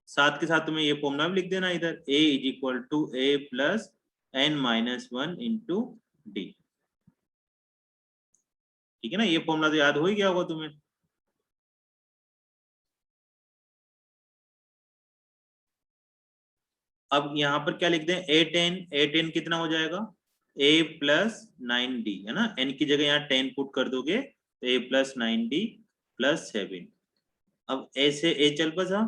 साथ के साथ तुम्हें ये फॉर्मूला भी लिख देना इधर, A=A+n-1 इंटू डी। ठीक है ना, ये फॉर्मूला तो याद हो ही गया होगा तुम्हें। अब यहाँ पर क्या लिख दें, A10 कितना हो जाएगा, A+9D है ना, n की जगह यहाँ 10 पुट कर दोगे तो A+9D+7। अब A से A चल बसा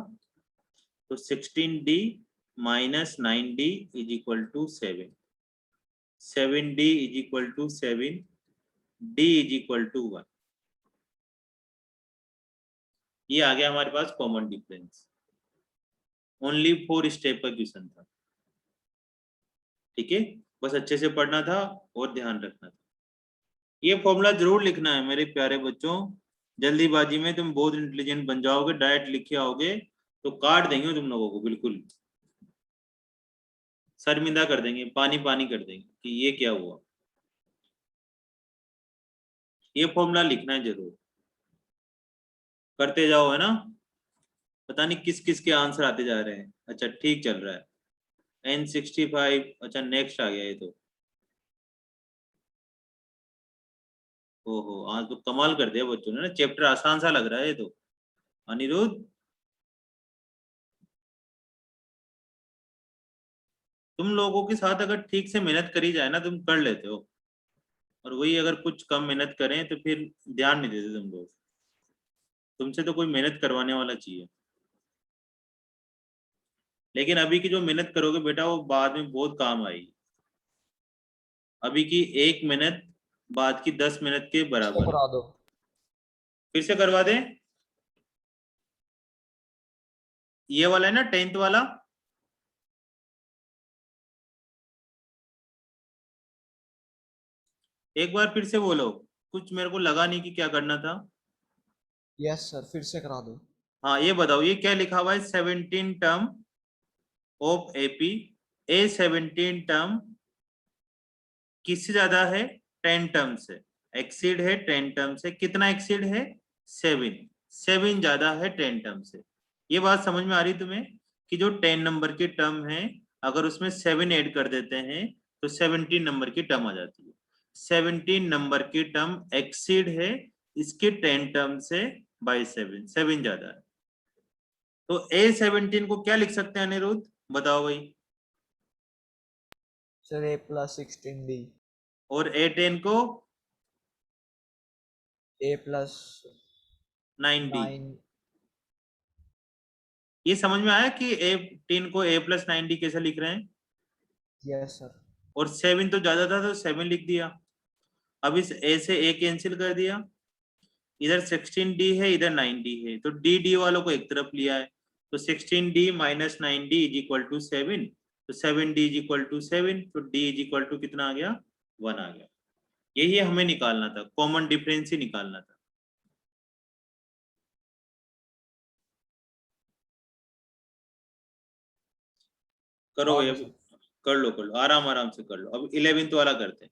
तो 16D minus 9D is equal to 7, 7D is equal to 7, D is equal to 1। ये आ गया हमारे पास कॉमन डिफरेंस। ओनली 4 स्टेप का क्वेश्चन था। ठीक है, बस अच्छे से पढ़ना था और ध्यान रखना था। ये फॉर्मूला जरूर लिखना है मेरे प्यारे बच्चों, जल्दीबाजी में तुम बहुत इंटेलिजेंट बन जाओगे, डायरेक्ट लिखे आओगे तो काट देंगे तुम लोगों को, बिल्कुल शर्मिंदा कर देंगे, पानी पानी कर देंगे कि ये क्या हुआ। ये फॉर्मूला लिखना है जरूर, करते जाओ है ना। पता नहीं किस किस के आंसर आते जा रहे हैं। अच्छा ठीक चल रहा है। N65, अच्छा नेक्स्ट आ गया ये तो। ओहो, आज तो कमाल कर दिया बच्चों ने ना, चैप्टर आसान सा लग रहा है ये तो। अनिरुद्ध, तुम लोगों के साथ अगर ठीक से मेहनत करी जाए ना तुम कर लेते हो, और वही अगर कुछ कम मेहनत करें तो फिर ध्यान नहीं देते तुम लोग। तुमसे तो कोई मेहनत करवाने वाला चाहिए। लेकिन अभी की जो मेहनत करोगे बेटा वो बाद में बहुत काम आएगी। अभी की 1 मेहनत बाद की 10 मेहनत के बराबर है। करा दो। फिर से करवा दें, ये वाला है ना 10th वाला। एक बार फिर से बोलो, कुछ मेरे को लगा नहीं कि क्या करना था। यस सर, फिर से करा दो। हाँ ये बताओ, ये क्या लिखा हुआ है, 17 term of AP, A17 term किससे ज्यादा है, 10 टर्म से, एक्सीड है 10 टर्म से, कितना एक्सीड है, 7 ज्यादा है 10 टर्म से। ये बात समझ में आ रही तुम्हें कि जो 10 नंबर की टर्म है अगर उसमें 7 ऐड कर देते हैं तो 17 नंबर की टर्म आ जाती है। 17 नंबर की टर्म एक्सीड है इसके 10 टर्म से बाई 7 ज्यादा है। तो A17 को क्या लिख सकते हैं अनिरुद्ध, बताओ भाई। सर A+16D, और A10 को A+9। 9D। ये समझ में आया कि A10 को A+9D कैसे लिख रहे हैं। Yes sir. और 7 तो ज्यादा था तो 7 लिख दिया। अब इस A से A कैंसिल कर दिया, इधर 16D है इधर 9D है, तो D वालों को एक तरफ लिया है, तो 16D minus 9D is equal to 7, तो 7D इज इक्वल टू 7, तो D इज इक्वल टू कितना आ गया, 1 आ गया। यही हमें निकालना था, कॉमन डिफरेंस ही निकालना था। करो भाई, आगे अब सर। कर लो आराम आराम से कर लो। अब 11th वाला करते हैं।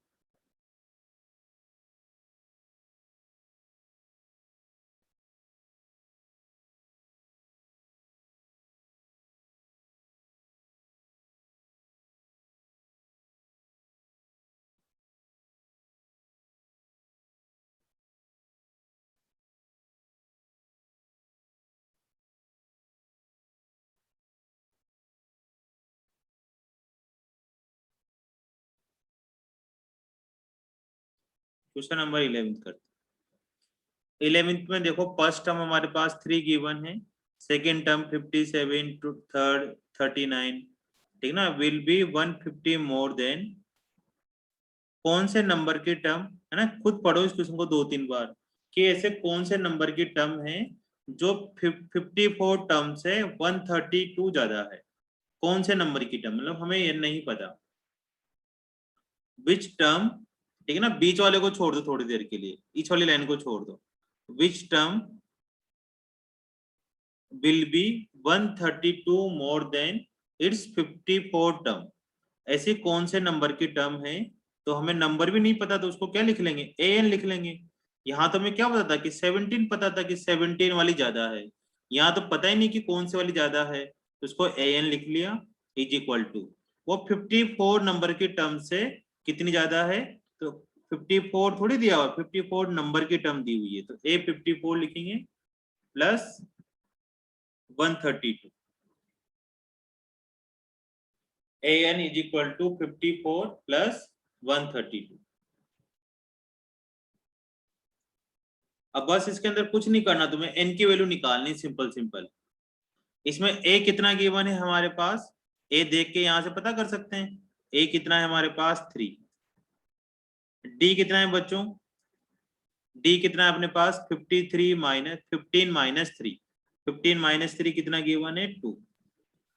क्वेश्चन नंबर 11 करते। 11th में देखो फर्स्ट टर्म हमारे पास 3 गिवन है, सेकेंड टर्म 57, थर्ड 39, ठीक ना, विल बी 150 मोर देन, कौन से नंबर की टर्म है ना, खुद पढ़ो इस क्वेश्चन को 2-3 बार कि ऐसे कौन से नंबर की टर्म है जो 54 टर्म से 132 ज्यादा है, कौन से नंबर की टर्म, मतलब हमें ये नहीं पता विच टर्म, ठीक है ना, बीच वाले को छोड़ दो थोड़ी देर के लिए, इस वाली लाइन को छोड़ दो, which term will be 132 more than it's 54 term, ऐसी कौन से नंबर की टर्म है, तो हमें नंबर भी नहीं पता तो उसको क्या लिख लेंगे, an लिख लेंगे। यहाँ तो हमें क्या पता था कि 17 पता था कि 17 वाली ज्यादा है, यहाँ तो पता ही नहीं कि कौन सी वाली ज्यादा है, तो उसको an लिख लिया इज इक्वल टू वो 54 नंबर की टर्म से कितनी ज्यादा है, तो 54 थोड़ी दिया हुआ, 54 नंबर की टर्म दी हुई है, तो a 54 लिखेंगे plus 132, an is equal to 54 plus 132। अब बस इसके अंदर कुछ नहीं करना, तुम्हें n की वैल्यू निकालनी, सिंपल सिंपल। इसमें a कितना गिवन है हमारे पास, a देख के यहां से पता कर सकते हैं, a कितना है हमारे पास 3, d कितना है बच्चों, d कितना है अपने पास 53 माइनस 15 माइनस 3, 15 माइनस 3 कितना गिवन है 2,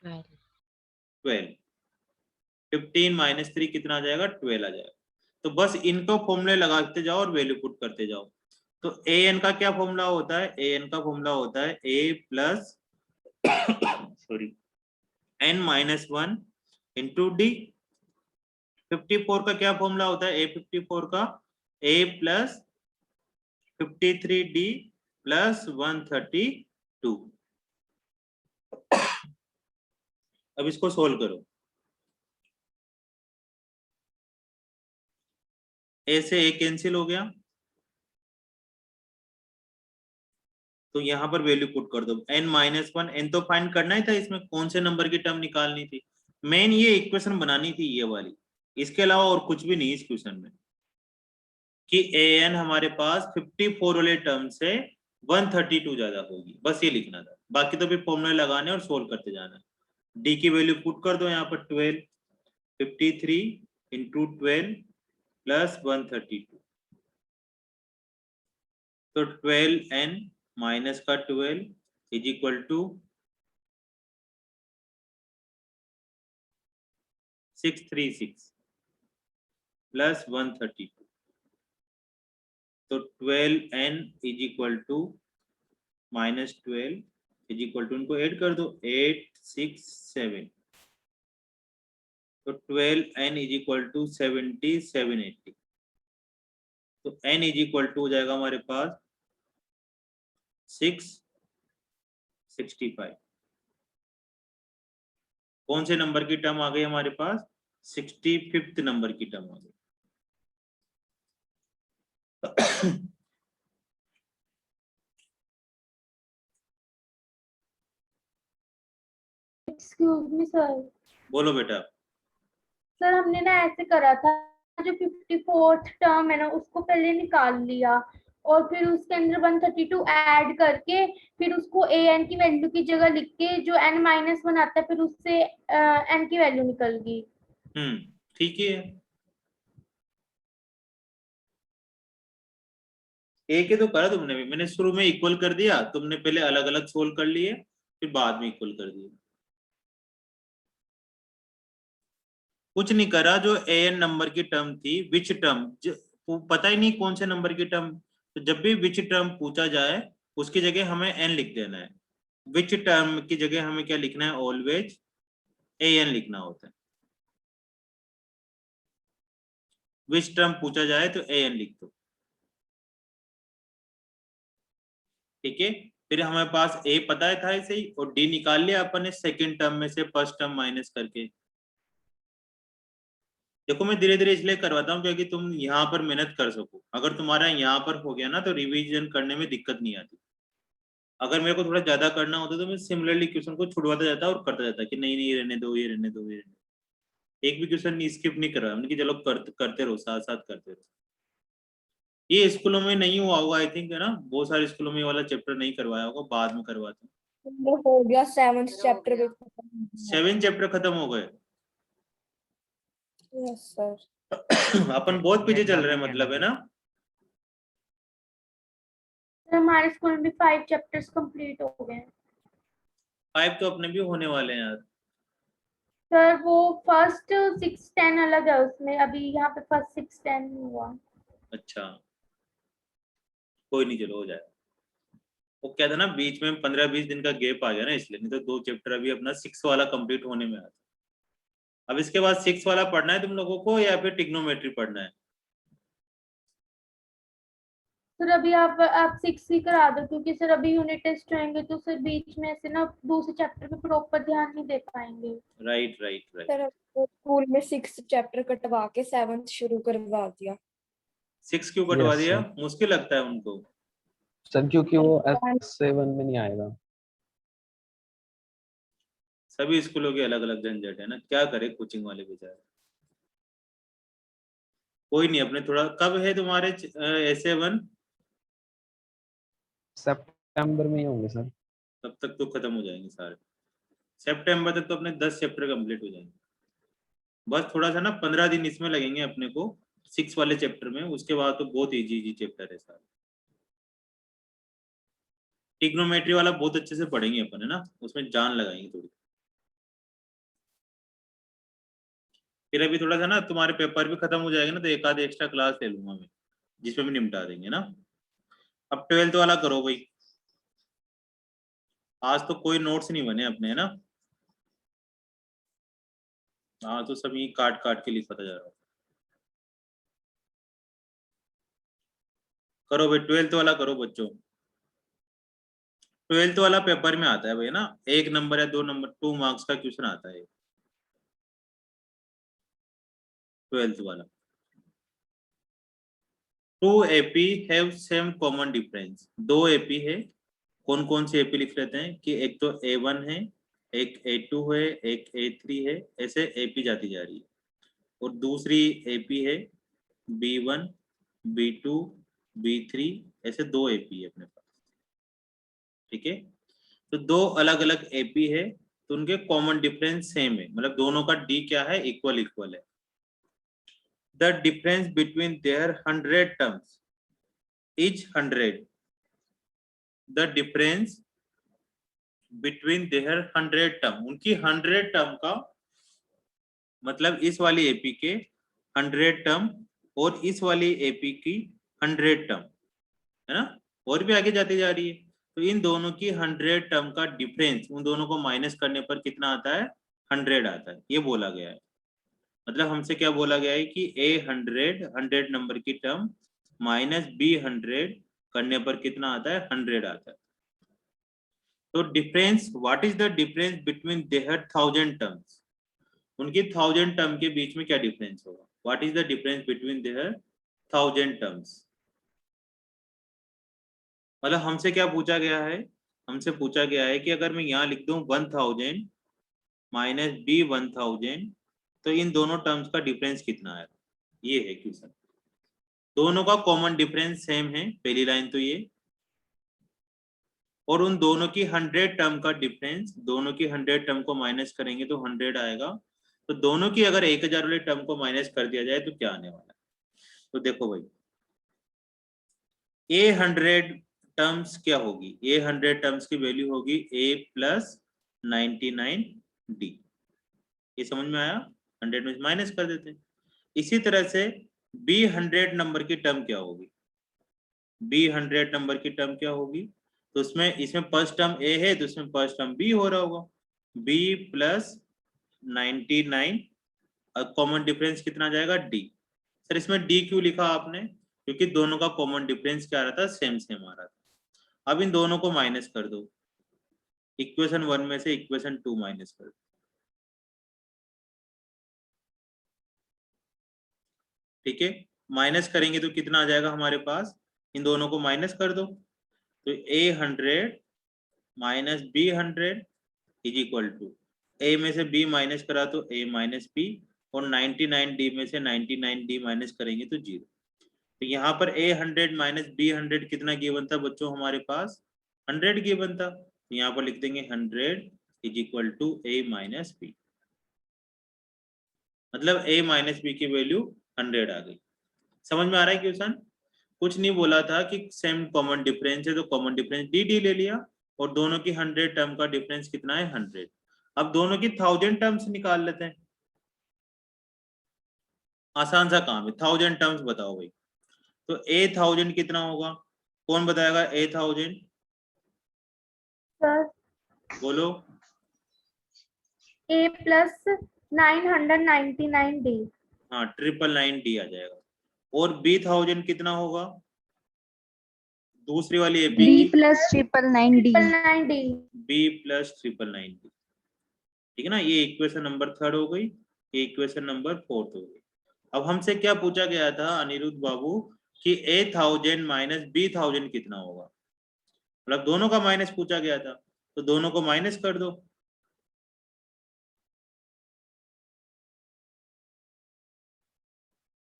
12, 15 माइनस 3 कितना आ जाएगा 12 आ जाएगा। तो बस इनको फॉर्मूले लगाते जाओ और वैल्यू पुट करते जाओ। तो an का क्या फॉर्मूला होता है, an का फॉर्मूला होता है a plus sorry n minus 1 into D. 54 का क्या फॉर्मूला होता है, a54 का a प्लस 53d प्लस 132। अब इसको सोल्व करो, a से a कैंसिल हो गया, तो यहां पर वैल्यू पुट कर दो n माइनस 1, n तो फाइंड करना ही था, इसमें कौन से नंबर की टर्म निकालनी थी, मेन ये इक्वेशन बनानी थी ये वाली, इसके अलावा और कुछ भी नहीं इस क्वेश्चन में, कि an हमारे पास 54 वाले टर्म से 132 ज्यादा होगी, बस ये लिखना था, बाकी तो फिर फॉर्मूले लगाने और सोल्व करते जाना। d की वैल्यू पुट कर दो यहाँ पर 12, 53 इंटू 12 प्लस 132, तो 12n माइनस का 12 इज इक्वल टू 636 प्लस 132, तो 12n is equal to minus 12 is equal to, उनको ऐड कर दो 867, तो 12n इज इक्वल टू 7780, तो n इज इक्वल टू हो जाएगा हमारे पास 665। कौन से नंबर की टर्म आ गई हमारे पास, 65th नंबर की टर्म आ गई। एक्सक्यूज मी सर, बोलो बेटा। सर हमने ना ऐसे करा था, जो 54th टर्म है ना उसको पहले निकाल लिया और फिर उसके अंदर 132 ऐड करके फिर उसको an की वैल्यू की जगह लिख के जो n माइनस 1 आता है फिर उससे n की वैल्यू निकल गई। ठीक है, एक ही तो करा तुमने भी, मैंने शुरू में इक्वल कर दिया, तुमने पहले अलग अलग सोल्व कर लिए फिर बाद में इक्वल कर दिया, कुछ नहीं करा। जो an नंबर की टर्म थी, विच टर्म, पता ही नहीं कौन से नंबर की टर्म, तो जब भी विच टर्म पूछा जाए उसकी जगह हमें n लिख देना है, विच टर्म की जगह हमें क्या लिखना है, ऑलवेज an लिखना होता है, विच टर्म पूछा जाए तो an लिख दो, ठीक है। फिर हमारे पास a पता है था ऐसे ही, और d निकाल लिया अपन ने सेकंड टर्म में से फर्स्ट टर्म माइनस करके। देखो मैं धीरे धीरे इसलिए करवाता हूँ क्योंकि तुम यहाँ पर मेहनत कर सको, अगर तुम्हारा यहाँ पर हो गया ना तो रिवीजन करने में दिक्कत नहीं आती। अगर मेरे को थोड़ा ज्यादा करना होता तो मैं सिमिलरली क्वेश्चन को छुड़वाता जाता और करता जाता कि नहीं नहीं ये रहने दो, ये रहने दो, ये रहने दो, एक भी क्वेश्चन स्किप नहीं कर रहा, कि चलो करते रहो, साथ साथ करते रहो। ये स्कूलों में नहीं हुआ होगा आई थिंक, है ना, बहुत सारे स्कूलों में ये वाला चैप्टर नहीं करवाया होगा, बाद में करवाते हैं। हो गया 7th चैप्टर भी खत्म हो गया। 7 चैप्टर खत्म हो गए। Yes sir. अपन बहुत पीछे एक चल बार रहे हैं में मतलब, है कहना ना। सर हमारे स्कूल में भी 5 चैप्टर्स कंप्लीट हो गए हैं। 5 तो अपने भी होने वाले हैं यार। सर वो फर्स्ट 6 10 अलग है उसमें, अभी यहाँ पे फर्स्ट 6 10 हुआ। अच्छा, कोई नहीं, चलो हो जाए। वो क्या था ना, बीच में 15-20 दिन का गैप आ गया ना, इसलिए, नहीं तो 2 चैप्टर अभी अपना 6 वाला कंप्लीट होने में आता। अब इसके बाद 6 वाला पढ़ना है तुम लोगों को, या फिर ट्रिग्नोमेट्री पढ़ना है? सर अभी आप 6 ही करा दो, क्योंकि सर अभी यूनिट टेस्ट होंगे तो सर बीच में से ना दूसरे चैप्टर पे प्रॉपर ध्यान नहीं दे पाएंगे। Right right right. Sir school में 6th चैप्टर कटवा के 7th शुरू करवा दिया। 6 क्यों कटवा Yes, दिया? sir. मुश्किल लगता है उनको। सर क्योंकि वो S7 में नहीं आएगा। सभी स्कूलों के अलग अलग झंझट है ना, क्या करे कोचिंग वाले बेचारे। कोई नहीं, अपने थोड़ा, कब है तुम्हारे S7? सितंबर में ही होंगे सर। तब तक तो खत्म हो जाएंगे सारे। सितंबर तक तो अपने 10 चैप्टर कंप्लीट हो जाएंगे। बस थोड़ा सा ना 15 दिन इसमें लगेंगे अपने को 6 वाले चैप्टर में, उसके बाद तो बहुत इजी इजी चैप्टर है सारे। ट्रिग्नोमेट्री वाला बहुत अच्छे से पढ़ेंगे अपन, है ना, उसमें जान लगाएंगे थोड़ी। फिर अभी थोड़ा सा ना तुम्हारे पेपर भी खत्म हो जाएगा ना, तो एक आध एक्स्ट्रा क्लास ले लूंगा मैं, जिसमें भी निपटा देंगे ना। अब 12th वाला करो भाई। आज तो कोई नोट्स नहीं बने अपने, है ना। हाँ, तो सब ये काट काट के लिखता जा रहा हूँ। करो भाई, 12th वाला करो बच्चों। 12th वाला पेपर में आता है भाई ना, 1 नंबर या 2 नंबर 2 मार्क्स का क्वेश्चन आता है 12th वाला। 2 AP have same common difference. 2 AP है, कौन कौन से AP लिख लेते हैं कि एक तो A1 है, एक A2 है, एक A3 है, ऐसे AP जाती जा रही है। और दूसरी AP है B1, B2, B3, ऐसे 2 AP है अपने पास। ठीक है, तो 2 अलग अलग AP है, तो उनके कॉमन डिफरेंस सेम है, मतलब दोनों का D क्या है, इक्वल इक्वल है। The difference between their 100 terms is 100। The difference between their 100 term, उनकी 100 टर्म का मतलब इस वाली AP के 100 टर्म और इस वाली AP की 100 टर्म, है ना, और भी आगे जाती जा रही है। तो इन दोनों की 100 टर्म का डिफरेंस, उन दोनों को माइनस करने पर कितना आता है, 100 आता है, ये बोला गया है। मतलब हमसे क्या बोला गया है कि A100 नंबर की टर्म माइनस B100 करने पर कितना आता है, 100 आता है। तो difference, what is the difference between their 1000 terms, उनकी 1000 टर्म के बीच में क्या डिफरेंस होगा, what is the difference between their 1000 terms. मतलब हमसे क्या पूछा गया है, हमसे पूछा गया है कि अगर मैं यहाँ लिख दूं 1000 माइनस B1000, तो इन दोनों टर्म्स का डिफरेंस कितना है, ये है क्वेश्चन। दोनों का कॉमन डिफरेंस सेम है, पहली लाइन तो ये, और उन दोनों की 100 टर्म का डिफरेंस, दोनों की 100 टर्म को माइनस करेंगे तो 100 आएगा। तो दोनों की अगर 1000 वाली टर्म को माइनस कर दिया जाए तो क्या आने वाला है। तो देखो भाई, A100 टर्म्स क्या होगी, A100 टर्म्स की वैल्यू होगी A प्लस 99D। ये समझ में आया, 100 में माइनस कर देते हैं। इसी तरह से B100 नंबर की टर्म क्या होगी, B100 नंबर की टर्म क्या होगी, तो उसमें इसमें फर्स्ट टर्म A है, तो उसमें फर्स्ट टर्म B हो रहा होगा, B प्लस 99, कॉमन डिफरेंस कितना जाएगा, D। सर इसमें D क्यों लिखा आपने, क्योंकि दोनों का कॉमन डिफरेंस क्या आ रहा था, सेम सेम आ रहा था। अब इन दोनों को माइनस कर दो, इक्वेशन 1 में से इक्वेशन 2 माइनस कर दो। ठीक है, माइनस करेंगे तो कितना आ जाएगा हमारे पास, इन दोनों को माइनस कर दो, तो A100 minus B100 is equal to, A में से B माइनस करा तो A माइनस B, और 99D में से 99D माइनस करेंगे तो 0। तो यहाँ पर a 100 माइनस b 100 कितना गिवन था बच्चों हमारे पास? 100 गिवन था। तो यहाँ पर लिख देंगे 100 is equal to a minus b, मतलब a माइनस b की वैल्यू 100 आ गई। समझ में आ रहा है क्वेश्चन? कुछ नहीं बोला था कि सेम कॉमन डिफरेंस है तो कॉमन डिफरेंस डी ले लिया, और दोनों की 100 टर्म का डिफरेंस कितना है? 100। अब दोनों की 1000 टर्म्स निकाल लेते हैं। आसान सा काम है, 1000 टर्म्स बताओ भाई। तो ए 1000 कितना होगा? कौन बताएगा ए 1000? सर बोलो। a plus 999d। हाँ, 999d आ जाएगा। और बी 1000 कितना होगा? दूसरी वाली ए बी बी की plus 999D। 999d। B plus 999d। ठीक है ना, ये इक्वेशन नंबर 3 हो गई, ये इक्वेशन नंबर 4 हो गई। अब हमसे क्या पूछा गया था अनिरुद्ध बाबू कि ए 1000 माइनस बी 1000 कितना होगा, मतलब दोनों का माइनस पूछा गया था, तो दोनों को माइनस कर दो।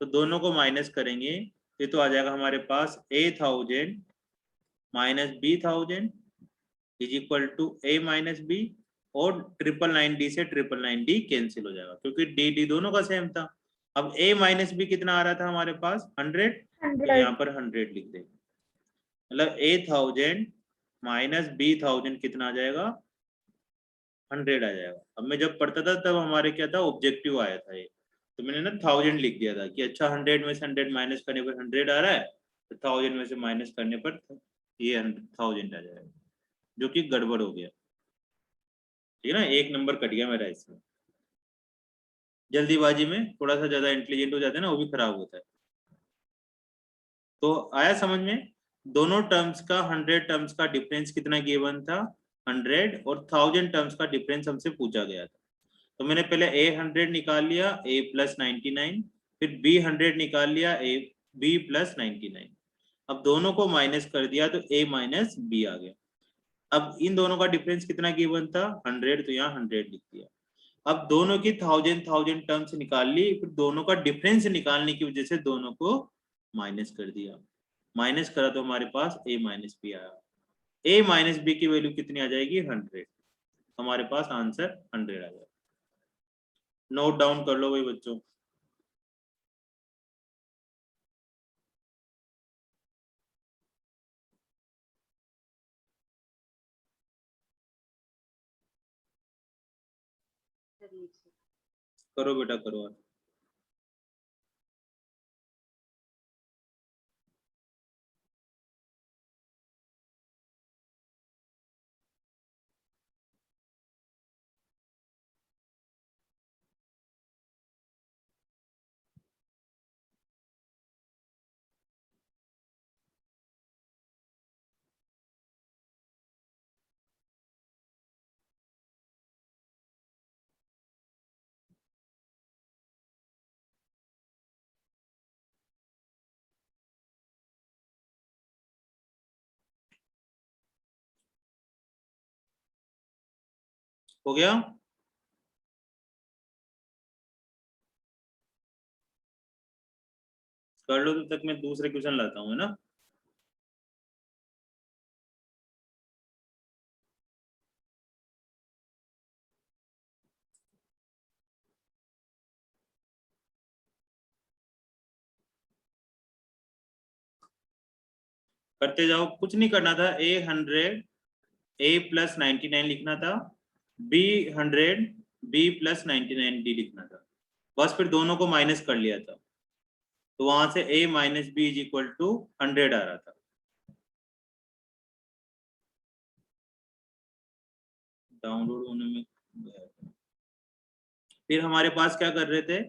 तो दोनों को माइनस करेंगे, ये तो आ जाएगा हमारे पास a 1000 minus b 1000 is equal to a minus b, और 999d से 999d कैंसिल हो जाएगा क्योंकि डी दोनों का सेम था। अब a माइनस b कितना आ रहा था हमारे पास? 100, तो यहाँ पर 100 लिख देंगे, मतलब a 1000 माइनस b 1000 कितना आ जाएगा? 100 आ जाएगा। अब मैं जब पढ़ता था तब हमारे क्या था, ऑब्जेक्टिव आया था ये, तो मैंने ना 1000 लिख दिया था कि अच्छा 100 में से 100 माइनस करने पर 100 आ रहा है, तो 1000 में से माइनस करने पर ये 1000 आ जाएगा, जो कि गड़बड़ हो गया। ठीक है ना, एक नंबर कट गया मेरा इसमें। जल्दीबाजी में थोड़ा सा ज्यादा इंटेलिजेंट हो जाते हैं ना, वो भी खराब होता है। तो आया समझ में? दोनों टर्म्स का 100 टर्म्स का डिफरेंस कितना गिवन था? 100, और 1000 टर्म्स का डिफरेंस हमसे पूछा गया था। तो मैंने पहले a 100 निकाल लिया, a प्लस 99, फिर b 100 निकाल लिया, a b प्लस 99। अब दोनों को माइनस कर दिया तो a माइनस b आ गया। अब इन दोनों का डिफरेंस कितना गिवन था? 100, तो यहाँ 100 लिख दिया। अब दोनों की 1000 टर्म्स निकाल ली, फिर दोनों का डिफरेंस निकालने की वजह से दोनों को माइनस कर दिया। माइनस करा तो हमारे पास a माइनस बी आया। a माइनस बी की वैल्यू कितनी आ जाएगी? 100। हमारे पास आंसर 100 आ जाएगा। नोट डाउन कर लो भाई बच्चों। करो बेटा करो। हो गया? कर लो, तब तक मैं दूसरे क्वेश्चन लाता हूँ, है ना। करते जाओ, कुछ नहीं करना था। a 100 a प्लस 99 लिखना था, b 100 b प्लस 99d लिखना था, बस फिर दोनों को माइनस कर लिया था, तो वहां से a minus B is equal to 100 आ रहा था। डाउनलोड होने में फिर हमारे पास क्या कर रहे थे?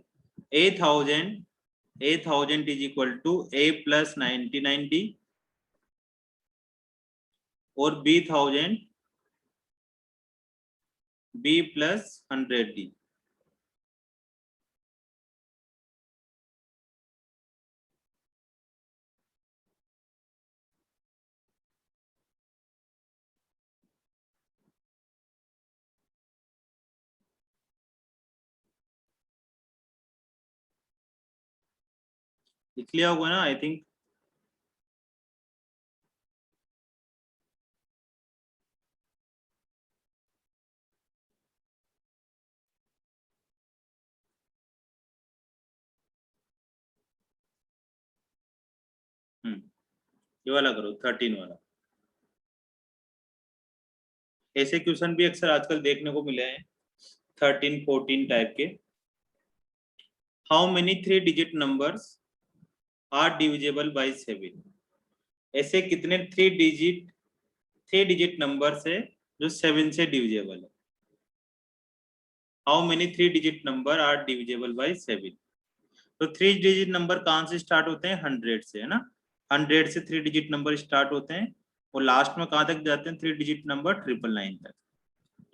a 1000 is equal to a plus 99d, और b 1000 b प्लस 100d। लिख लिया होगा ना आई थिंक। ये वाला करो 13 वाला। ऐसे क्वेश्चन भी अक्सर आजकल देखने को मिले हैं 13 14 टाइप के। How many 3 digit numbers are divisible by 7? ऐसे कितने 3 डिजिट नंबर्स है जो 7 से डिविजिबल है? How many 3 digit number are divisible by 7? तो 3 डिजिट नंबर कहाँ से स्टार्ट होते हैं? 100 से, है ना। 100 से 3 डिजिट नंबर स्टार्ट होते हैं और लास्ट में कहाँ तक जाते हैं? 3 डिजिट नंबर 999 तक।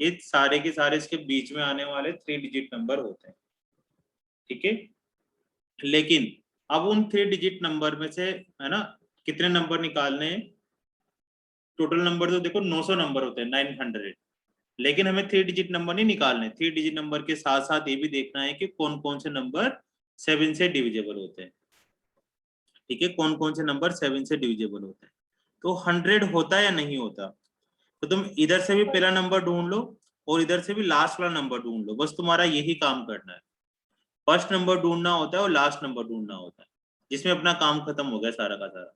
ये सारे के सारे इसके बीच में आने वाले 3 डिजिट नंबर होते हैं, ठीक है। लेकिन अब उन 3 डिजिट नंबर में से, है ना, कितने नंबर निकालने हैं? टोटल नंबर तो देखो 900 नंबर होते हैं, 900। लेकिन हमें 3 डिजिट नंबर नहीं निकालने। 3 डिजिट नंबर के साथ साथ ये भी देखना है कि कौन कौन से नंबर 7 से डिविजिबल होते हैं, ठीक है। कौन कौन से नंबर 7 से डिविजिबल होते हैं। तो 100 होता है या नहीं होता? तो तुम इधर से भी पहला नंबर ढूंढ लो और इधर से भी लास्ट वाला नंबर ढूंढ लो, बस तुम्हारा यही काम करना है। फर्स्ट नंबर ढूंढना होता है और लास्ट नंबर ढूंढना होता है, जिसमें अपना काम खत्म हो गया सारा का सारा।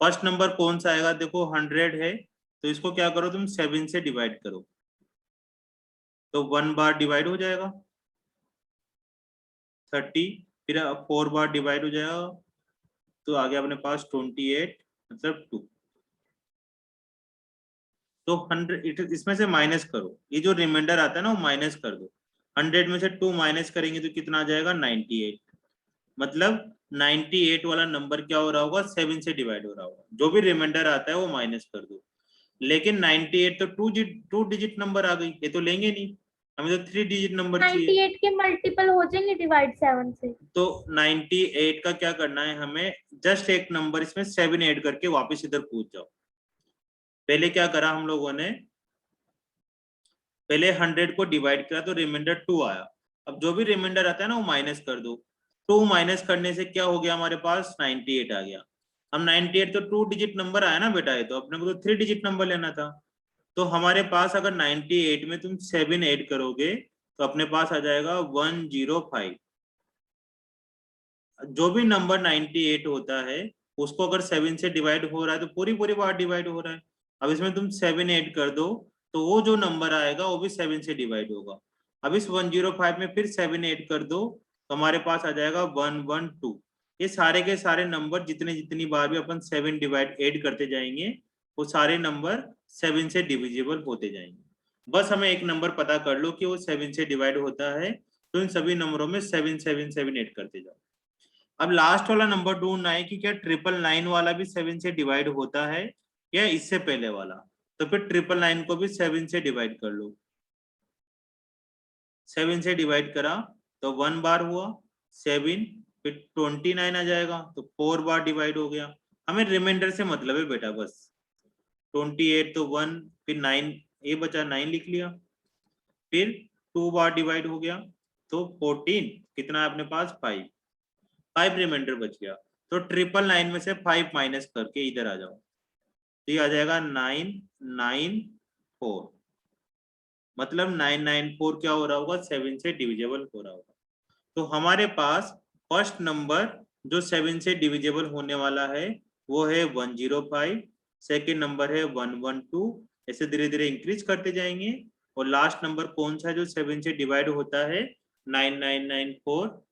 फर्स्ट नंबर कौन सा आएगा? देखो 100 है तो इसको क्या करो तुम 7 से डिवाइड करो, तो 1 बार डिवाइड हो जाएगा 30, फिर 4 बार डिवाइड हो जाएगा तो आ गया अपने पास 28, मतलब 2। तो 100 इसमें से माइनस करो, ये जो रिमाइंडर आता है ना वो माइनस कर दो। 100 में से 2 माइनस करेंगे तो कितना आ जाएगा? 98। मतलब 98 वाला नंबर क्या हो रहा होगा? 7 से डिवाइड हो रहा होगा। जो भी रिमाइंडर आता है वो माइनस कर दो। लेकिन 98 तो 2 डिजिट नंबर आ गई, ये तो लेंगे नहीं, हमें तो 3 डिजिट नंबर चाहिए। 98 के मल्टीपल हो जाएंगे डिवाइड 7 से। तो 98 का क्या करना है हमें? जस्ट एक नंबर इसमें 7 ऐड करके वापस इधर कूद जाओ। पहले क्या करा हम लोगों ने? पहले 100 को डिवाइड किया तो रिमाइंडर 2 आया। अब जो भी रिमाइंडर आता है ना वो माइनस कर दो। 2 माइनस करने से क्या हो गया हमारे पास? 98 आ गया। हम 98 तो 2 डिजिट नंबर आया ना बेटा, ये तो अपने को तो 3 डिजिट नंबर लेना था। तो हमारे पास अगर 98 में तुम 7 ऐड करोगे तो अपने पास आ जाएगा 105। जो भी नंबर 98 होता है उसको अगर 7 से डिवाइड हो रहा है तो पूरी पूरी बार डिवाइड हो रहा है। अब इसमें तुम 7 ऐड कर दो तो वो जो नंबर आएगा वो भी 7 से डिवाइड होगा। अब इस 105 में फिर 7 ऐड कर दो तो हमारे पास आ जाएगा 112। ये सारे के सारे नंबर जितने जितनी बार भी अपन 7 डिवाइड ऐड करते जाएंगे वो सारे नंबर 7 से डिविजिबल होते जाएंगे। बस हमें एक नंबर पता कर लो कि वो 7 से डिवाइड होता है, तो इन सभी नंबरों में 7 7 7 ऐड करते जाओ। अब लास्ट वाला नंबर ढूंढना है कि क्या 999 वाला भी 7 से डिवाइड होता है या इससे पहले वाला। तो फिर 999 को भी 7 से डिवाइड कर लो। 7 से डिवाइड करा तो 1 बार हुआ 7, फिर 29 आ जाएगा तो 4 बार डिवाइड हो गया। हमें रिमाइंडर से मतलब है बेटा, बस 28 तो 1, फिर 9 ये बचा 9 लिख लिया, फिर 2 बार डिवाइड हो गया तो 14, कितना है अपने पास? 5 रिमाइंडर बच गया। तो 999 में से 5 माइनस करके इधर आ जाओ तो ये आ जाएगा 994। मतलब 994 क्या हो रहा होगा? 7 से डिविजिबल हो रहा होगा। तो हमारे पास फर्स्ट नंबर जो 7 से डिविजिबल होने वाला है वो है 105, सेकेंड नंबर है 112, ऐसे धीरे धीरे इंक्रीज करते जाएंगे। और लास्ट नंबर कौन सा है जो 7 से डिवाइड होता है? 9994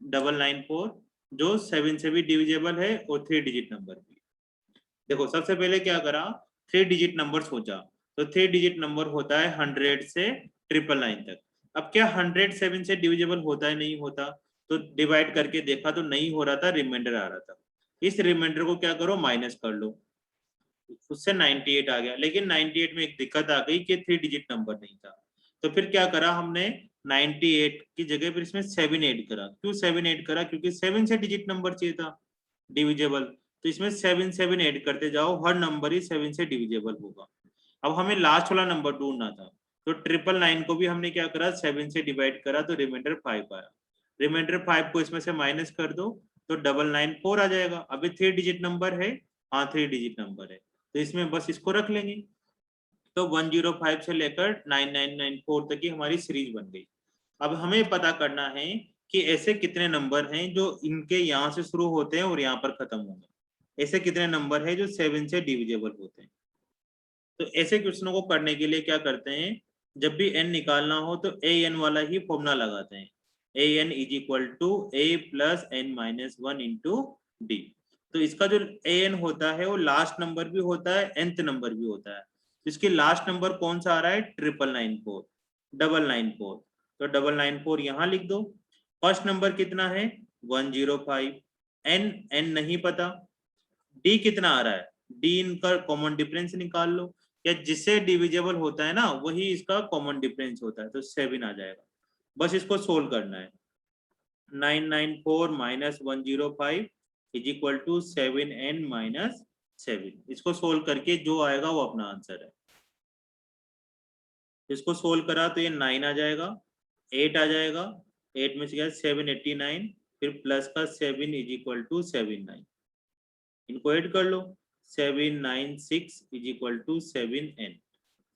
994, जो 7 से भी डिविजिबल है और 3 डिजिट नंबर भी। देखो सबसे पहले क्या करा? 3 डिजिट नंबर सोचा, तो 3 डिजिट नंबर होता है 100 से 999 तक। अब क्या 100 7 से डिविजिबल होता है? नहीं होता। तो डिवाइड करके देखा तो नहीं हो रहा था, रिमाइंडर आ रहा था। इस रिमाइंडर को क्या करो? माइनस कर लो, उससे 98 आ गया। लेकिन 98 में एक दिक्कत आ गई कि 3 डिजिट नंबर नहीं था। तो फिर क्या करा हमने? 98 की जगह पर इसमें 7 ऐड करा। क्यों 7 ऐड करा? क्योंकि 7 से डिजिट नंबर चाहिए था डिविजिबल। तो इसमें 7 7 ऐड करते जाओ, हर नंबर ही 7 से डिविजिबल होगा। अब हमें लास्ट वाला नंबर ढूंढना था, तो 999 को भी हमने क्या करा? 7 से डिवाइड करा तो रिमाइंडर 5 आया। रिमाइंडर 5 को इसमें से माइनस कर दो तो 994 आ जाएगा। अभी 3 डिजिट नंबर है, हाँ 3 डिजिट नंबर है, तो इसमें बस इसको रख लेंगे। तो 105 से लेकर 9994 तक की हमारी सीरीज बन गई। अब हमें पता करना है कि ऐसे कितने नंबर हैं जो इनके यहाँ से शुरू होते हैं और यहाँ पर खत्म होंगे। ऐसे कितने नंबर है जो 7 से डिविजिबल होते हैं। तो ऐसे क्वेश्चनों को करने के लिए क्या करते हैं, जब भी n निकालना हो तो ए एन वाला ही फॉर्मूला लगाते हैं। A N is equal to A plus N minus 1 into D. तो इसका जो ए एन होता है वो लास्ट नंबर भी होता है, nth नंबर भी होता है। इसकी लास्ट नंबर कौन सा आ रहा है, 999 994। तो 994 यहाँ लिख दो। फर्स्ट नंबर कितना है 105, n नहीं पता, डी कितना आ रहा है, डी इनका कॉमन डिफरेंस निकाल लो, या जिससे डिविजिबल होता है ना वही इसका कॉमन डिफरेंस होता है, तो 7 आ जाएगा। बस इसको सोल्व करना है। 994 minus 105 is equal to 7n minus 7। इसको सोल्व करके जो आएगा वो अपना आंसर है। इसको सोल्व करा तो ये 9 आ जाएगा, 8 आ जाएगा, 8 में से क्या 789, फिर प्लस का 7 इज इक्वल टू 79। इनको ऐड कर लो, 796 is equal to 7n,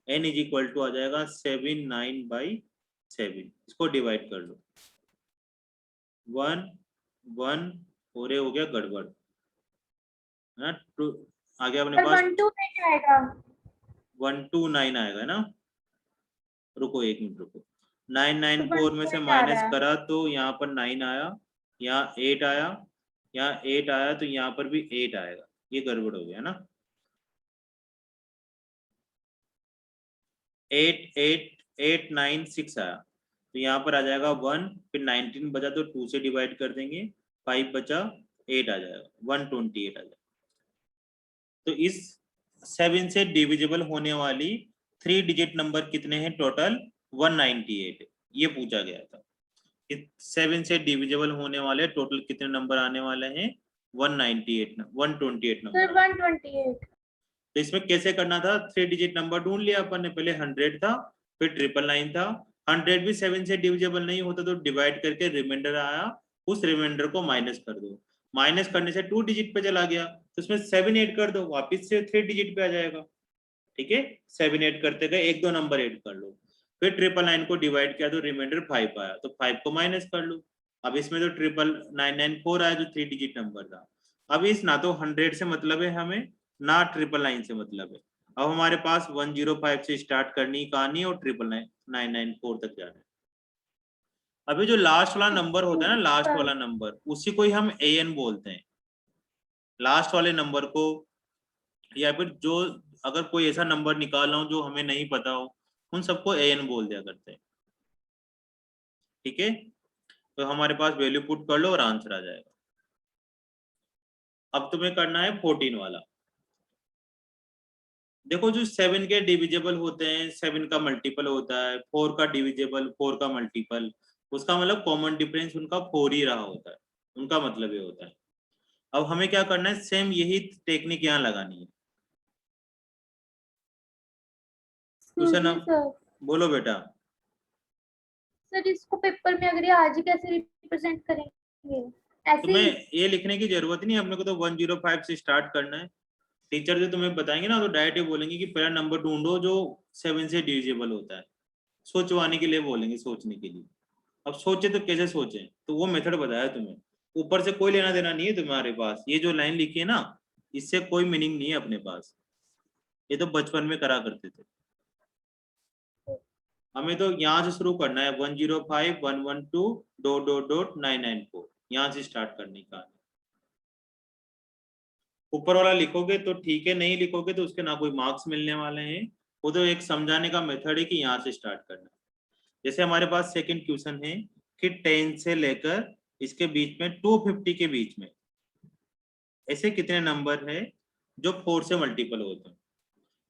n is equal to आ जाएगा 79/7। इसको डिवाइड कर लो, 1 1 और ये हो गया गड़बड़ है ना। आगे अपने पास 128 आएगा, 129 आएगा ना। रुको एक मिनट रुको, 994 में से 128 आ माइनस रहा है। करा तो यहाँ पर 9 आया, यहाँ 8 आया, यहाँ 8 आया, तो यहाँ पर भी 8 आएगा। ये गड़बड़ हो गया ना। 8 आया, तो यहाँ पर आ जाएगा 1, फिर 19 बचा तो 2 से डिवाइड कर देंगे, 5 बचा 8 आ जाएगा, 128 आ जाएगा। तो इस 7 से डिविजिबल होने वाली 3 डिजिट नंबर कितने हैं टोटल, 198। ये पूछा गया था। 7 से डिविजिबल होने वाले टोटल कितने नंबर आने वाले हैं, 128 नंबर। 128। तो इसमें कैसे करना था, 3 डिजिट नंबर ढूंढ लिया अपन ने। पहले 100 था, फिर 999 था। 100 भी 7 से डिविजिबल नहीं होता तो डिवाइड करके रिमाइंडर आया, उस रिमाइंडर को माइनस कर दो। माइनस करने से 2 डिजिट पे चला गया, तो उसमें 7 ऐड कर दो, वापिस से 3 डिजिट पे आ जाएगा। ठीक है, 7 ऐड करते गए, 1-2 नंबर ऐड कर लो। फिर 999 को डिवाइड किया तो रिमाइंडर 5 आया, तो 5 को माइनस कर लो। अब इसमें तो 99994 आया जो 3 डिजिट नंबर था। अब इस ना तो 100 से मतलब है हमें, ना 999 से मतलब है। अब हमारे पास 105 से स्टार्ट करनी कहानी और 99994 तक जाना है। अभी जो लास्ट वाला नंबर होता है ना, लास्ट वाला नंबर, उसी को ही हम an बोलते हैं। लास्ट वाले नंबर को, या फिर जो अगर कोई ऐसा नंबर निकालना हो जो हमें नहीं पता हो, उन सबको an बोल दिया करते हैं। ठीक है, तो हमारे पास वैल्यू पुट कर लो और आंसर आ जाएगा। अब तुम्हें करना है 14 वाला। देखो जो 7 के डिविजिबल होते हैं, 7 का मल्टीपल होता है, 4 का डिविजिबल, 4 का मल्टीपल, उसका मतलब कॉमन डिफरेंस उनका 4 ही रहा होता है, उनका मतलब ये होता है। अब हमें क्या करना है, सेम यही टेक्निक यहाँ लगानी है। क्वेश्चन सर बोलो बेटा। सर इसको पेपर में अगर ये आज ही कैसे रिप्रेजेंट करेंगे, ऐसे तुम्हें ही? ये लिखने की जरूरत नहीं है, अपने को तो 105 से स्टार्ट करना है। टीचर जो तुम्हें बताएंगे ना तो डायरेक्ट ये बोलेंगे कि पहला नंबर ढूंढो जो 7 से डिविजिबल होता है। सोचवाने के लिए बोलेंगे, सोचने के लिए। अब सोचे तो कैसे सोचे, तो वो मेथड बताया तुम्हें। ऊपर से कोई लेना देना नहीं है तुम्हारे पास। ये जो लाइन लिखी है ना, इससे कोई मीनिंग नहीं है अपने पास। ये तो बचपन में करा करते थे। हमें तो यहाँ से शुरू करना है, 105 112 ... 994, यहाँ से स्टार्ट करने का। ऊपर वाला लिखोगे तो ठीक है, नहीं लिखोगे तो उसके ना कोई मार्क्स मिलने वाले हैं। वो तो एक समझाने का मेथड है कि यहाँ से स्टार्ट करना है। जैसे हमारे पास सेकंड क्वेश्चन है कि 10 से लेकर इसके बीच में 250 के बीच में ऐसे कितने नंबर है जो 4 से मल्टीपल होते हैं।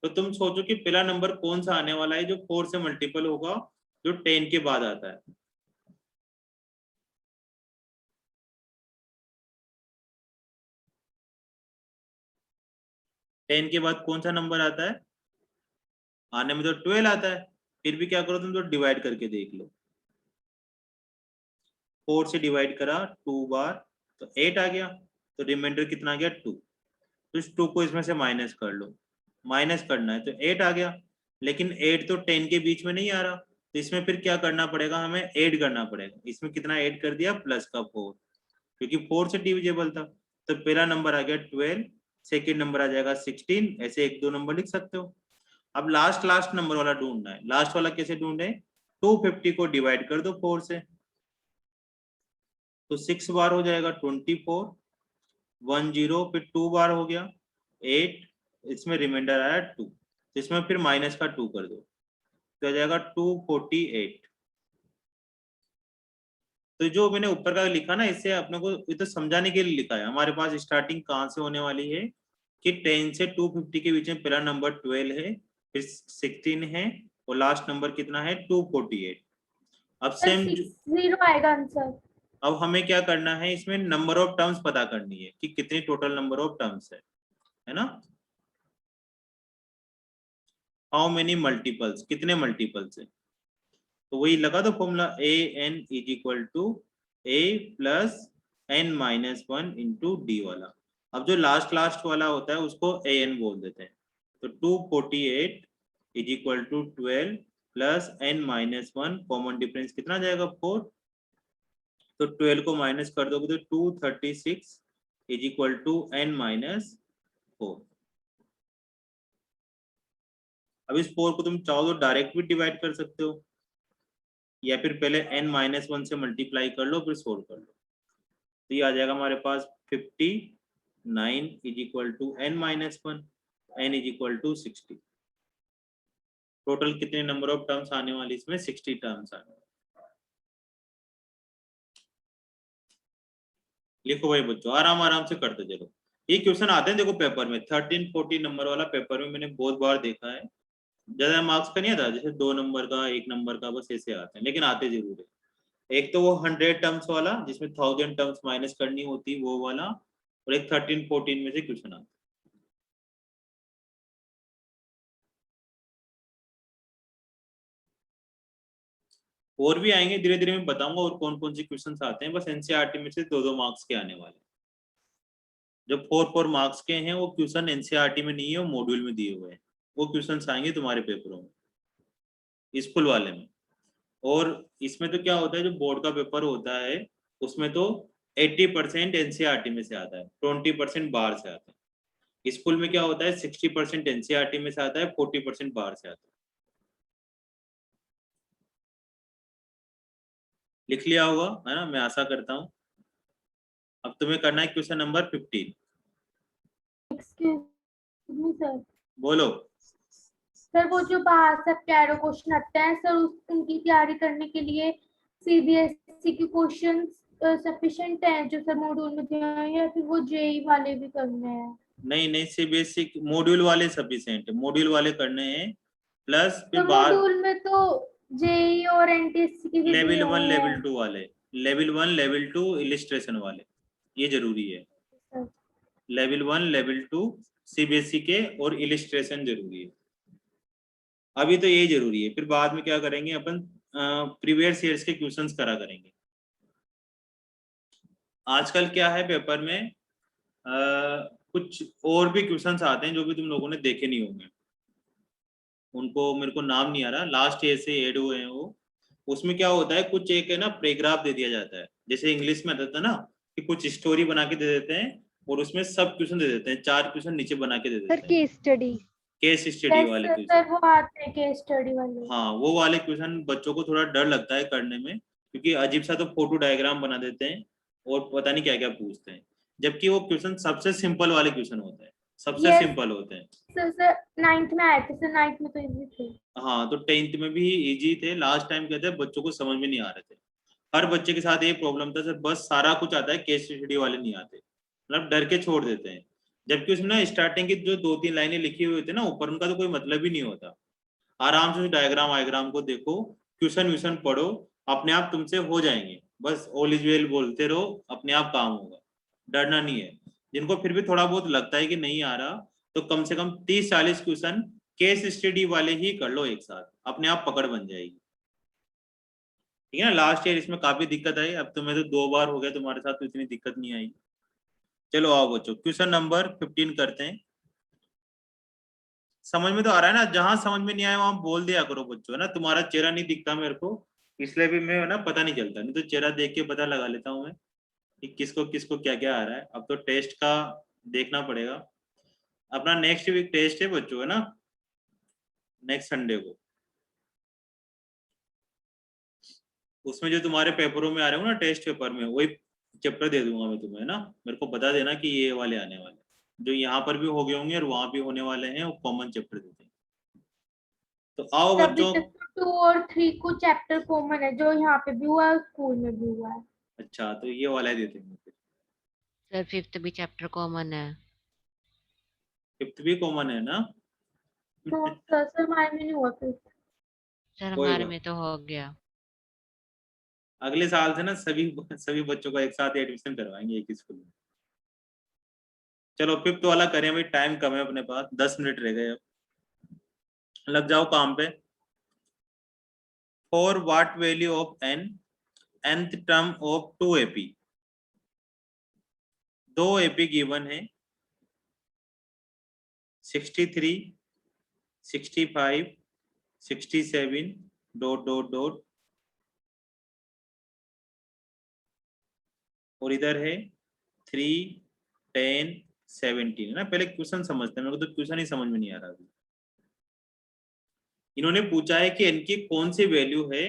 तो तुम सोचो कि पहला नंबर कौन सा आने वाला है जो 4 से मल्टीपल होगा, जो 10 के बाद आता है। टेन के बाद कौन सा नंबर आता है, आने में तो 12 आता है। फिर भी क्या करो तुम, तो डिवाइड करके देख लो। 4 से डिवाइड करा 2 बार तो 8 आ गया, तो रिमाइंडर कितना आ गया 2। तो इस 2 को इसमें से माइनस कर लो, माइनस करना है तो 8 आ गया, लेकिन 8 तो 10 के बीच में नहीं आ रहा, तो इसमें फिर क्या करना पड़ेगा, हमें ऐड करना पड़ेगा। इसमें कितना ऐड कर दिया, प्लस का 4, क्योंकि 4 से डिविजिबल था। तो पहला नंबर आ गया 12, सेकेंड नंबर आ जाएगा 16, ऐसे 1-2 नंबर लिख सकते हो। अब लास्ट नंबर वाला ढूंढना है। लास्ट वाला कैसे ढूंढे, 250 को डिवाइड कर दो 4 से, तो 6 बार हो जाएगा 24, 10, फिर 2 बार हो गया 8, इसमें रिमाइंडर आया 2, तो इसमें फिर माइनस का 2 कर दो, तो आ जाएगा 248। तो जो मैंने ऊपर का लिखा ना, इससे अपने को ये तो समझाने के लिए लिखा है। हमारे पास स्टार्टिंग कहाँ से होने वाली है कि 10 से 250 के बीच में पहला नंबर 12 है, फिर 16 है, और लास्ट नंबर कितना है 248। अब सर सेम 60 आएगा आंसर। अब हमें क्या करना है, इसमें नंबर ऑफ टर्म्स पता करनी है कि कितनी टोटल नंबर ऑफ टर्म्स है ना। हाउ मेनी मल्टीपल्स, कितने मल्टीपल्स है, तो वही लगा दो formula, an is equal to a plus n minus 1 into D वाला। अब जो लास्ट वाला होता है उसको an बोल देते हैं। तो 248 is equal to 12 plus n minus 1, common difference कितना जाएगा 4, तो 12 को माइनस कर दोगे तो 236 is equal to n minus 4। अब इस 4 को तुम चाहो तो डायरेक्ट भी डिवाइड कर सकते हो, या फिर पहले n माइनस 1 से मल्टीप्लाई कर लो फिर सोल्व कर लो। तो ये आ जाएगा हमारे पास 59 is equal to n minus 1, n is equal to 60। Total कितने नंबर ऑफ टर्म्स आने वाली इसमें, 60 टर्म्स आने वाली। लिखो भाई बच्चों, आराम से करते चलो। ये क्वेश्चन आते हैं देखो पेपर में, 13-14 नंबर वाला पेपर में मैंने बहुत बार देखा है। ज्यादा मार्क्स का नहीं आता, जैसे 2 नंबर का 1 नंबर का, बस ऐसे आते हैं, लेकिन आते जरूर है। एक तो वो 100 टर्म्स वाला जिसमें 1000 टर्म्स माइनस करनी होती वो वाला, और एक 13-14 में से क्वेश्चन आता है। और भी आएंगे धीरे धीरे, मैं बताऊंगा और कौन कौन से क्वेश्चन आते हैं। बस एनसीईआरटी में से 2-2 मार्क्स के आने वाले। जो 4-4 मार्क्स के हैं वो क्वेश्चन एनसीईआरटी में नहीं है, वो मॉड्यूल में दिए हुए हैं। वो क्वेश्चन आएंगे तुम्हारे पेपरों में, स्कूल वाले में। और इसमें तो क्या होता है, जो बोर्ड का पेपर होता है उसमें तो 80% एनसीईआरटी में से आता है, 20% बाहर से आता है। स्कूल में क्या होता है, 60% एनसीईआरटी में से आता है, 40% बाहर से आता है। लिख लिया होगा है ना, मैं आशा करता हूँ। अब तुम्हें करना है question number 15। Excuse me sir. बोलो। सर वो जो बाहर से कैरो क्वेश्चन आते हैं सर, उनकी तैयारी करने के लिए सीबीएसई के क्वेश्चन सफिशिएंट हैं जो सर मॉड्यूल में दिए हैं, या फिर वो जेई वाले भी करने हैं? नहीं सीबीएसई मॉड्यूल वाले सफिशिएंट है, मॉड्यूल वाले करने हैं, प्लस फिर तो बाद मॉड्यूल में तो जेई और एनटीएससी के भी लेवल दिए 1 हुए लेवल हैं। 2 वाले, लेवल 1 लेवल 2 इलिस्ट्रेशन वाले, ये जरूरी है। सर, लेवल 1 लेवल 2 सीबीएसई के और इलिस्ट्रेशन जरूरी है। अभी तो ये जरूरी है, फिर बाद में क्या करेंगे अपन, प्रीवियस ईयर्स के क्वेश्चंस करा करेंगे। आजकल क्या है पेपर में, कुछ और भी क्वेश्चंस आते हैं जो भी तुम लोगों ने देखे नहीं होंगे, उनको मेरे को नाम नहीं आ रहा, लास्ट ईयर से ऐड हुए हैं वो। उसमें क्या होता है, कुछ एक है ना पैराग्राफ दे दिया जाता है, जैसे इंग्लिश में आता था ना कि कुछ स्टोरी बना के दे देते हैं और उसमें सब क्वेश्चन दे देते हैं, 4 क्वेश्चन नीचे बना के दे देते हैं, केस स्टडी। केस स्टडी वाले सर क्वेश्चन। वो आते हैं केस स्टडी वाले। हाँ वो वाले क्वेश्चन बच्चों को थोड़ा डर लगता है करने में, क्योंकि अजीब सा तो फोटो डायग्राम बना देते हैं और पता नहीं क्या क्या पूछते हैं, जबकि वो क्वेश्चन सबसे सिंपल वाले क्वेश्चन होते हैं, सबसे सिंपल होते हैं। सर 9th में आए थे सर, 9th में तो इजी थे। हाँ तो 10th में भी इजी थे, लास्ट टाइम क्या थे बच्चों को समझ में नहीं आ रहे थे। हर बच्चे के साथ ये प्रॉब्लम था सर, बस सारा कुछ आता है, केस स्टडी वाले नहीं आते, मतलब डर के छोड़ देते हैं। जबकि उसमें ना स्टार्टिंग की जो 2-3 लाइनें लिखी हुई थी ना ऊपर, उनका तो कोई मतलब ही नहीं होता। आराम से डायग्राम वायग्राम को देखो, क्वेश्चन व्यूशन पढ़ो, अपने आप तुमसे हो जाएंगे। बस ऑल इज वेल बोलते रहो, अपने आप काम होगा, डरना नहीं है। जिनको फिर भी थोड़ा बहुत लगता है कि नहीं आ रहा, तो कम से कम 30-40 क्वेश्चन केस स्टडी वाले ही कर लो एक साथ, अपने आप पकड़ बन जाएगी। ठीक है ना। लास्ट ईयर इसमें काफी दिक्कत आई, अब तुम्हें तो 2 बार हो गया तुम्हारे साथ, तो इतनी दिक्कत नहीं आई। चलो आओ बच्चों, क्वेश्चन नंबर 15 करते हैं। समझ में तो आ रहा है ना? जहां समझ में नहीं आया वहां बोल दिया करो बच्चों, है ना। तुम्हारा चेहरा नहीं दिखता मेरे को, इसलिए भी मैं, है ना, पता नहीं चलता, नहीं तो चेहरा देख के पता लगा लेता हूँ मैं कि किसको किसको क्या क्या आ रहा है। अब तो टेस्ट का देखना पड़ेगा। अपना नेक्स्ट वीक टेस्ट है बच्चों, है ना, नेक्स्ट संडे को। उसमें जो तुम्हारे पेपरों में आ रहे हो ना, टेस्ट पेपर में, वही चैप्टर दे दूंगा मैं तुम्हें, है ना। मेरे को बता देना कि ये वाले आने वाले, जो यहाँ पर भी हो गए होंगे और वहां भी होने वाले हैं, वो कॉमन चैप्टर देते हैं। तो आओ अभी बच्चों। तक तो 2 और 3 को चैप्टर कॉमन है, जो यहाँ पे भी हुआ है स्कूल में भी हुआ है। अच्छा, तो ये वाला देते हैं फिर। सर 5th भी चैप्टर कॉमन है। 5th भी कॉमन है ना? तो सर हमारे में नहीं हुआ फिर। सर कोई हमारे बात, में तो हो गया। अगले साल से ना सभी बच्चों का एक साथ एडमिशन करवाएंगे एक ही स्कूल में। चलो 5th वाला करें भाई, टाइम कम है अपने पास, 10 मिनट रह गए अब, लग जाओ काम पे। For what value of nth term of 2 AP, 2 AP given है, 63, 65, 67 ... और इधर है 3, 10, 17, है ना। पहले क्वेश्चन समझते हैं, मेरे को तो क्वेश्चन ही समझ में नहीं आ रहा अभी। इन्होंने पूछा है कि इनकी कौन सी वैल्यू है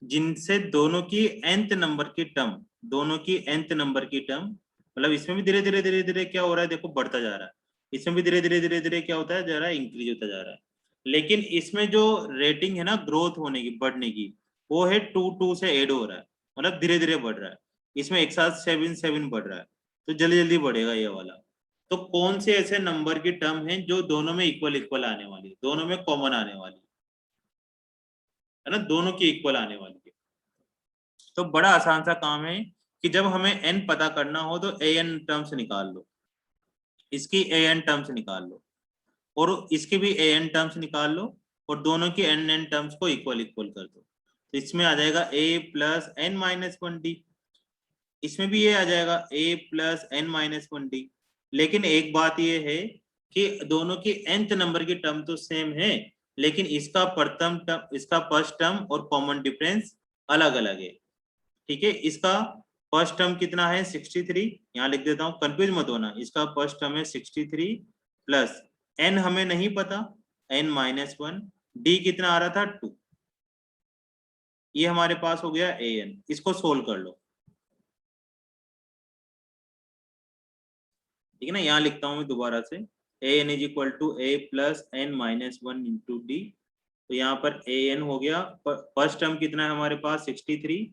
जिनसे दोनों की nth नंबर की टर्म, दोनों की nth नंबर की टर्म, मतलब इसमें भी धीरे धीरे धीरे धीरे क्या हो रहा है, देखो बढ़ता जा रहा है, इसमें भी धीरे धीरे धीरे धीरे क्या होता है, जा रहा है, इंक्रीज होता जा रहा है। लेकिन इसमें जो रेटिंग है ना ग्रोथ होने की, बढ़ने की, वो है 2 से ऐड हो रहा है, मतलब धीरे धीरे बढ़ रहा है। इसमें एक साथ 7 बढ़ रहा है, तो जल्दी जल्दी बढ़ेगा ये वाला। तो कौन से ऐसे नंबर की टर्म है जो दोनों में इक्वल इक्वल आने वाली है, दोनों में कॉमन आने वाली है ना, दोनों की इक्वल आने वाली है। तो बड़ा आसान सा काम है कि जब हमें n पता करना हो तो an टर्म्स निकाल लो, इसकी an टर्म्स निकाल लो, और इसकी भी an टर्म्स निकाल लो, और दोनों की n टर्म्स को इक्वल इक्वल कर दो। तो इसमें आ जाएगा a plus n minus 1d, इसमें भी ये आ जाएगा a plus n minus 1d। लेकिन एक बात ये है कि दोनों की nth नंबर की टर्म तो सेम है, लेकिन इसका प्रथम टर्म, इसका फर्स्ट टर्म और कॉमन डिफरेंस अलग अलग है। ठीक है, इसका फर्स्ट टर्म कितना है 63, यहाँ लिख देता हूँ, कंफ्यूज मत होना। इसका फर्स्ट टर्म है 63 प्लस n हमें नहीं पता, n माइनस 1, d कितना आ रहा था 2, ये हमारे पास हो गया an। इसको सोल्व कर लो, ठीक है ना। यहाँ लिखता हूँ मैं दोबारा से, an is equal to a plus n minus 1 into D. तो यहाँ पर an हो गया, फर्स्ट टर्म कितना है हमारे पास 63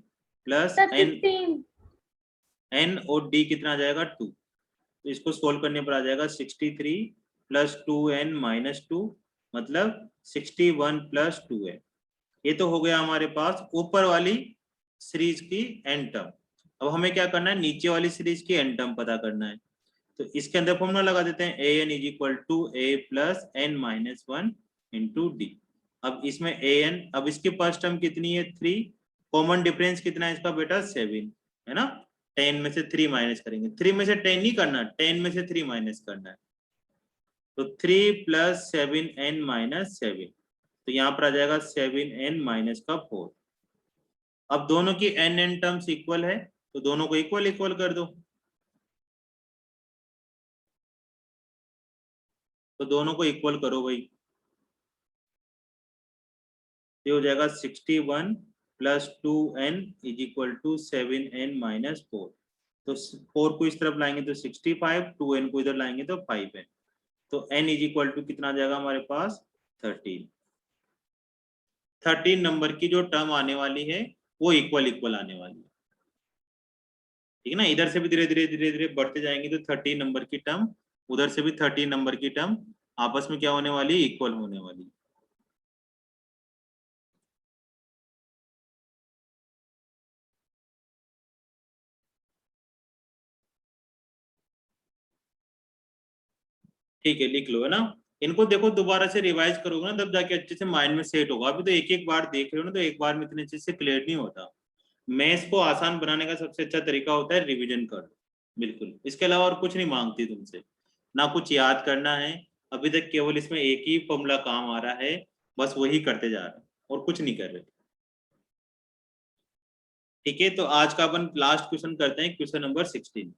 प्लस सर n, 15। और d कितना आ जाएगा 2। तो इसको सोल्व करने पर आ जाएगा 63 प्लस 2n माइनस 2, मतलब 61 प्लस 2n। ये तो हो गया हमारे पास ऊपर वाली सीरीज की n टर्म। अब हमें क्या करना है, नीचे वाली सीरीज की n टर्म पता करना है। तो इसके अंदर फॉर्मूला लगा देते हैं, an is equal to a plus n minus 1 into D. अब इसमें an, अब इसकी फर्स्ट टर्म कितनी है 3, कॉमन डिफरेंस कितना है इसका बेटा 7, है ना। 10 में से 3 माइनस करेंगे, 3 में से 10 नहीं करना, 10 में से 3 माइनस करना है। तो 3 प्लस 7n माइनस 7, तो यहाँ पर आ जाएगा 7n माइनस का 4। अब दोनों की n टर्म्स इक्वल है, तो दोनों को इक्वल इक्वल कर दो। तो दोनों को इक्वल करो भाई, ये हो जाएगा 61 plus 2n is equal to 7n minus 4। तो 4 को इस तरफ लाएंगे तो 65, 2n को इधर लाएंगे तो 5n। तो n इज इक्वल टू कितना आ जाएगा हमारे पास 13। 13 नंबर की जो टर्म आने वाली है वो इक्वल इक्वल आने वाली है, ठीक है ना। इधर से भी धीरे धीरे धीरे धीरे बढ़ते जाएंगे तो 13 नंबर की टर्म, उधर से भी 13 नंबर की टर्म आपस में क्या होने वाली, इक्वल होने वाली। ठीक है, लिख लो, है ना। इनको देखो दोबारा से रिवाइज करोगे ना, तब जाके अच्छे से माइंड में सेट होगा। अभी तो एक एक बार देख रहे हो ना, तो एक बार में इतने अच्छे से क्लियर नहीं होता। मैथ्स को आसान बनाने का सबसे अच्छा तरीका होता है रिवीजन कर लो, बिल्कुल, इसके अलावा और कुछ नहीं मांगती तुमसे, ना कुछ याद करना है। अभी तक केवल इसमें एक ही फॉर्मूला काम आ रहा है, बस वही करते जा रहे हैं और कुछ नहीं कर रहे। ठीक है, तो आज का अपन लास्ट क्वेश्चन करते हैं, क्वेश्चन नंबर 16।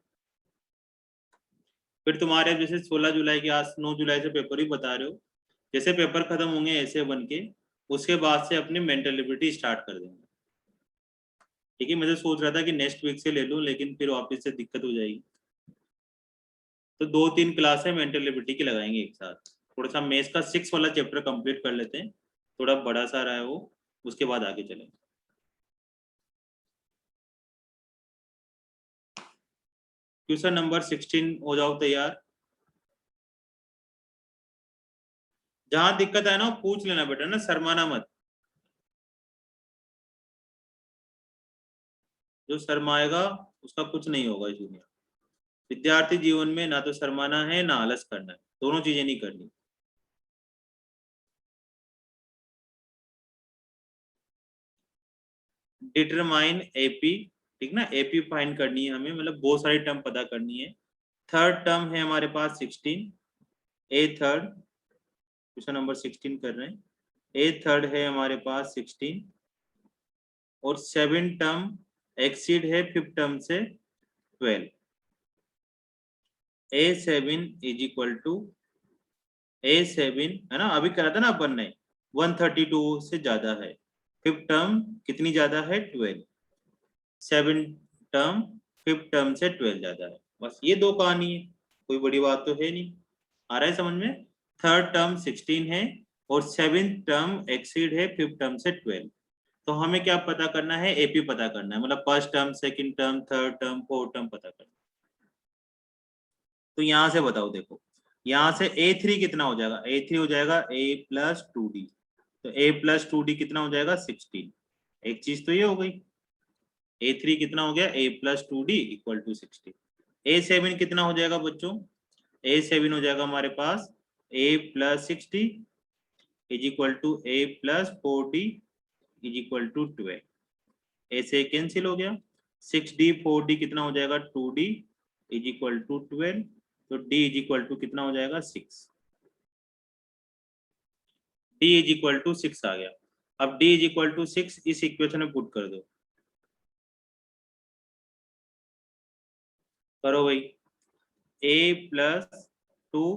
फिर तुम्हारे जैसे 16 जुलाई के आज 9 जुलाई से पेपर ही बता रहे हो, जैसे पेपर खत्म होंगे ऐसे बन के, उसके बाद से अपनी मेंटल एबिलिटी स्टार्ट कर देंगे। ठीक है, मैं तो सोच रहा था कि नेक्स्ट वीक से ले लूं, लेकिन फिर वापस से दिक्कत हो जाएगी, तो 2-3 क्लासें मेंटल एबिलिटी की लगाएंगे एक साथ। थोड़ा सा मैथ्स का 6 वाला चैप्टर कंप्लीट कर लेते हैं, थोड़ा बड़ा सा रहा है वो, उसके बाद आगे चलेंगे। क्वेश्चन नंबर 16 हो जाओ तैयार। जहां दिक्कत है ना पूछ लेना बेटा, ना शर्माना मत। जो शर्माएगा उसका कुछ नहीं होगा इस दुनिया। विद्यार्थी जीवन में ना तो शर्माना है ना आलस करना है, दोनों चीजें नहीं करनी। डिटरमाइन एपी, ठीक ना, एपी फाइंड करनी है हमें, मतलब बहुत सारी टर्म पता करनी है। थर्ड टर्म है हमारे पास 16, ए थर्ड, क्वेश्चन नंबर 16 कर रहे हैं। ए थर्ड है हमारे पास 16, और 7 टर्म एक्सीड है 5th टर्म से 12। A7 is equal to A7 है ना, अभी करा था ना अपन ने, 132 से ज्यादा है। 5th टर्म कितनी ज्यादा है, 12। 7 टर्म 5th टर्म से 12 ज्यादा है, बस ये दो कहानी है, कोई बड़ी बात तो है नहीं। आ रहा है समझ में? थर्ड टर्म 16 है और 7th टर्म एक्सीड है 5th टर्म से 12। तो हमें क्या पता करना है, एपी पता करना है, मतलब first term, second term, third term, fourth term पता करना है। तो यहां से बताओ, देखो यहां से A3 कितना हो जाएगा, A3 हो जाएगा A प्लस 2D, तो A प्लस 2D कितना हो जाएगा 16। एक चीज तो ये हो गई, A3 कितना हो गया, A plus 2D equal to 16। A7 कितना हो जाएगा बच्चों, A7 हो जाएगा हमारे पास A plus 60 is equal to A plus 4D is equal to 12। ऐसे कैंसिल हो गया, 6D 4D कितना हो जाएगा 2D इज इक्वल टू 12, तो D इज इक्वल टू कितना हो जाएगा 6। D इज इक्वल टू 6 आ गया। अब D इज इक्वल टू 6 इस इक्वेशन में पुट कर दो, करो भाई। A प्लस 2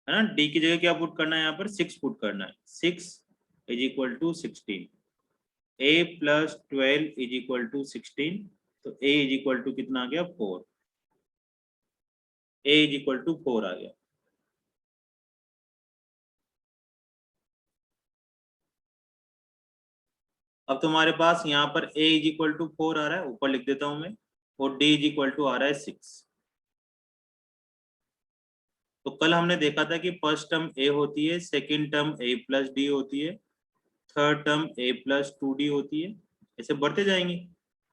है ना, D की जगह क्या पुट करना है, यहाँ पर 6 पुट करना है, 6 is equal to 16। A plus 12 is equal to 16, तो A इज इक्वल टू कितना आ गया 4। A इज इक्वल टू 4 आ गया। अब तुम्हारे पास यहाँ पर A इज इक्वल टू 4 आ रहा है, ऊपर लिख देता हूं मैं, और D इज इक्वल टू आ रहा है 6। तो कल हमने देखा था कि फर्स्ट टर्म A होती है, second term A plus D होती है, third term A plus 2D होती है, ऐसे बढ़ते जाएंगे।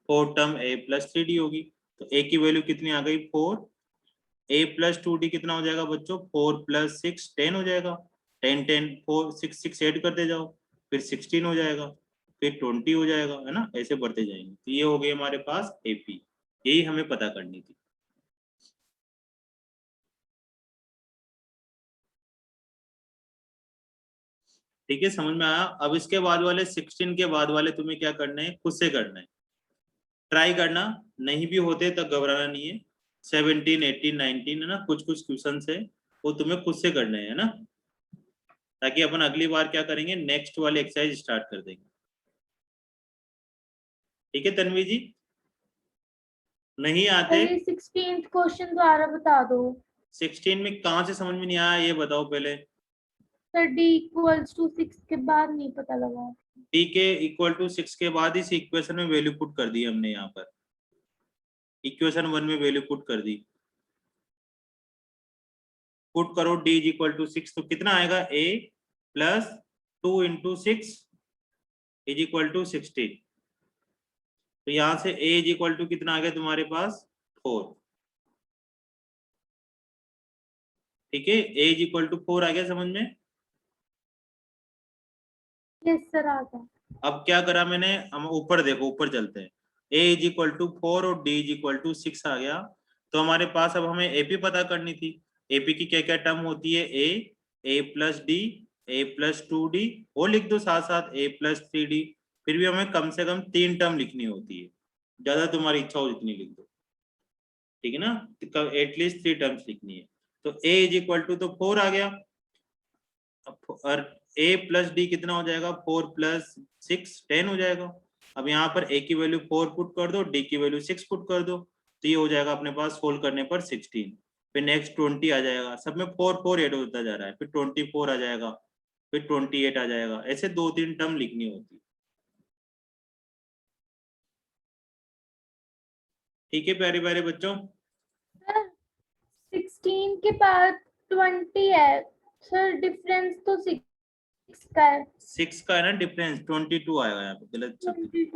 Fourth term A plus 3D होगी, तो A की वैल्यू कितनी आ गई 4। A प्लस 2D कितना हो जाएगा बच्चों, 4 प्लस 6 10 हो जाएगा, 10 10 4 6 6 ऐड करते जाओ, फिर 16 हो जाएगा, फिर 20 हो जाएगा, है ना, ऐसे बढ़ते जाएंगे। तो ये हो गई हमारे पास AP, यही हमें पता करनी थी। ठीक है, समझ में आया? अब इसके बाद वाले 16 के बाद वाले तुम्हें क्या करना है, खुद से करना है, ट्राई करना, नहीं भी होते तो घबराना नहीं है। 17 18 19 है ना, कुछ कुछ क्वेश्चन है वो तुम्हें खुद से करने हैं, है ना, ताकि अपन अगली बार क्या करेंगे, नेक्स्ट वाली एक्सरसाइज स्टार्ट कर देंगे। ठीक है तन्वी जी, नहीं आते? 16th क्वेश्चन दोबारा बता दो 16 में कहाँ से समझ में नहीं आया ये बताओ पहले। सर। D इक्वल्स टू 6 के बाद नहीं पता लगा। D के इक्वल टू 6 के बाद इस इक्वेशन में वैल्यू पुट कर दी हमने, यहाँ पर इक्वेशन 1 में वैल्यू पुट कर दी, पुट करो D इज इक्वल टू 6, तो कितना आएगा, A plus 2 into 6 is equal to 16। तो यहां से A इज इक्वल टू कितना आ गया तुम्हारे पास 4। ठीक है, A इज इक्वल टू 4 आ गया समझ में। यस सर, आ गया। अब क्या करा मैंने, हम ऊपर देखो, ऊपर चलते हैं। a इज इक्वल टू 4 और d इज इक्वल टू 6 आ गया। तो हमारे पास अब हमें AP पता करनी थी। AP की क्या क्या टर्म होती है, a plus d, a plus 2d, वो लिख दो साथ साथ a प्लस 3d। फिर भी हमें कम से कम 3 टर्म लिखनी होती है, ज्यादा तुम्हारी इच्छा हो जितनी लिख दो, ठीक है ना, एटलीस्ट 3 टर्म्स लिखनी है। तो a इज इक्वल टू तो 4 आ गया, और a प्लस डी कितना हो जाएगा, 4 प्लस 6 10 हो जाएगा। अब यहाँ पर a की वैल्यू 4 पुट कर दो, d की वैल्यू 6 पुट कर दो, तो ये हो जाएगा अपने पास सोल्व करने पर 16। फिर नेक्स्ट 20 आ जाएगा, सब में 4 4 ऐड होता जा रहा है, फिर 24 आ जाएगा, फिर 28 आ जाएगा, ऐसे 2-3 टर्म लिखनी होती है। ठीक है प्यारे प्यारे बच्चों। सर 16 के बाद 20 है सर, डिफरेंस तो 6 का है। 6 का है ना डिफरेंस, 22 आएगा यहाँ पे, गलत शब्द, 22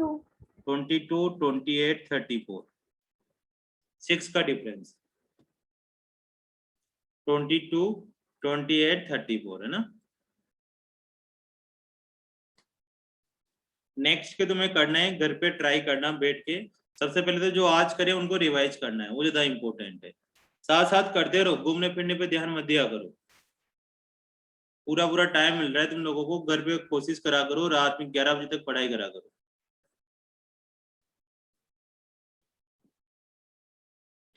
22 28 34, 6 का डिफरेंस 22 28 34 है ना। नेक्स्ट के तुम्हें करना है, घर पे ट्राई करना बैठ के। सबसे पहले तो जो आज करे उनको रिवाइज करना है, वो ज्यादा इंपॉर्टेंट है। साथ साथ करते रहो, घूमने फिरने पे ध्यान मत दिया करो। पूरा पूरा टाइम मिल रहा है तुम लोगों को, घर पे कोशिश करा करो, रात में 11 बजे तक पढ़ाई करा करो।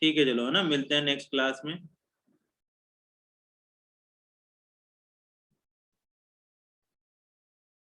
ठीक है चलो, है ना, मिलते हैं नेक्स्ट क्लास में।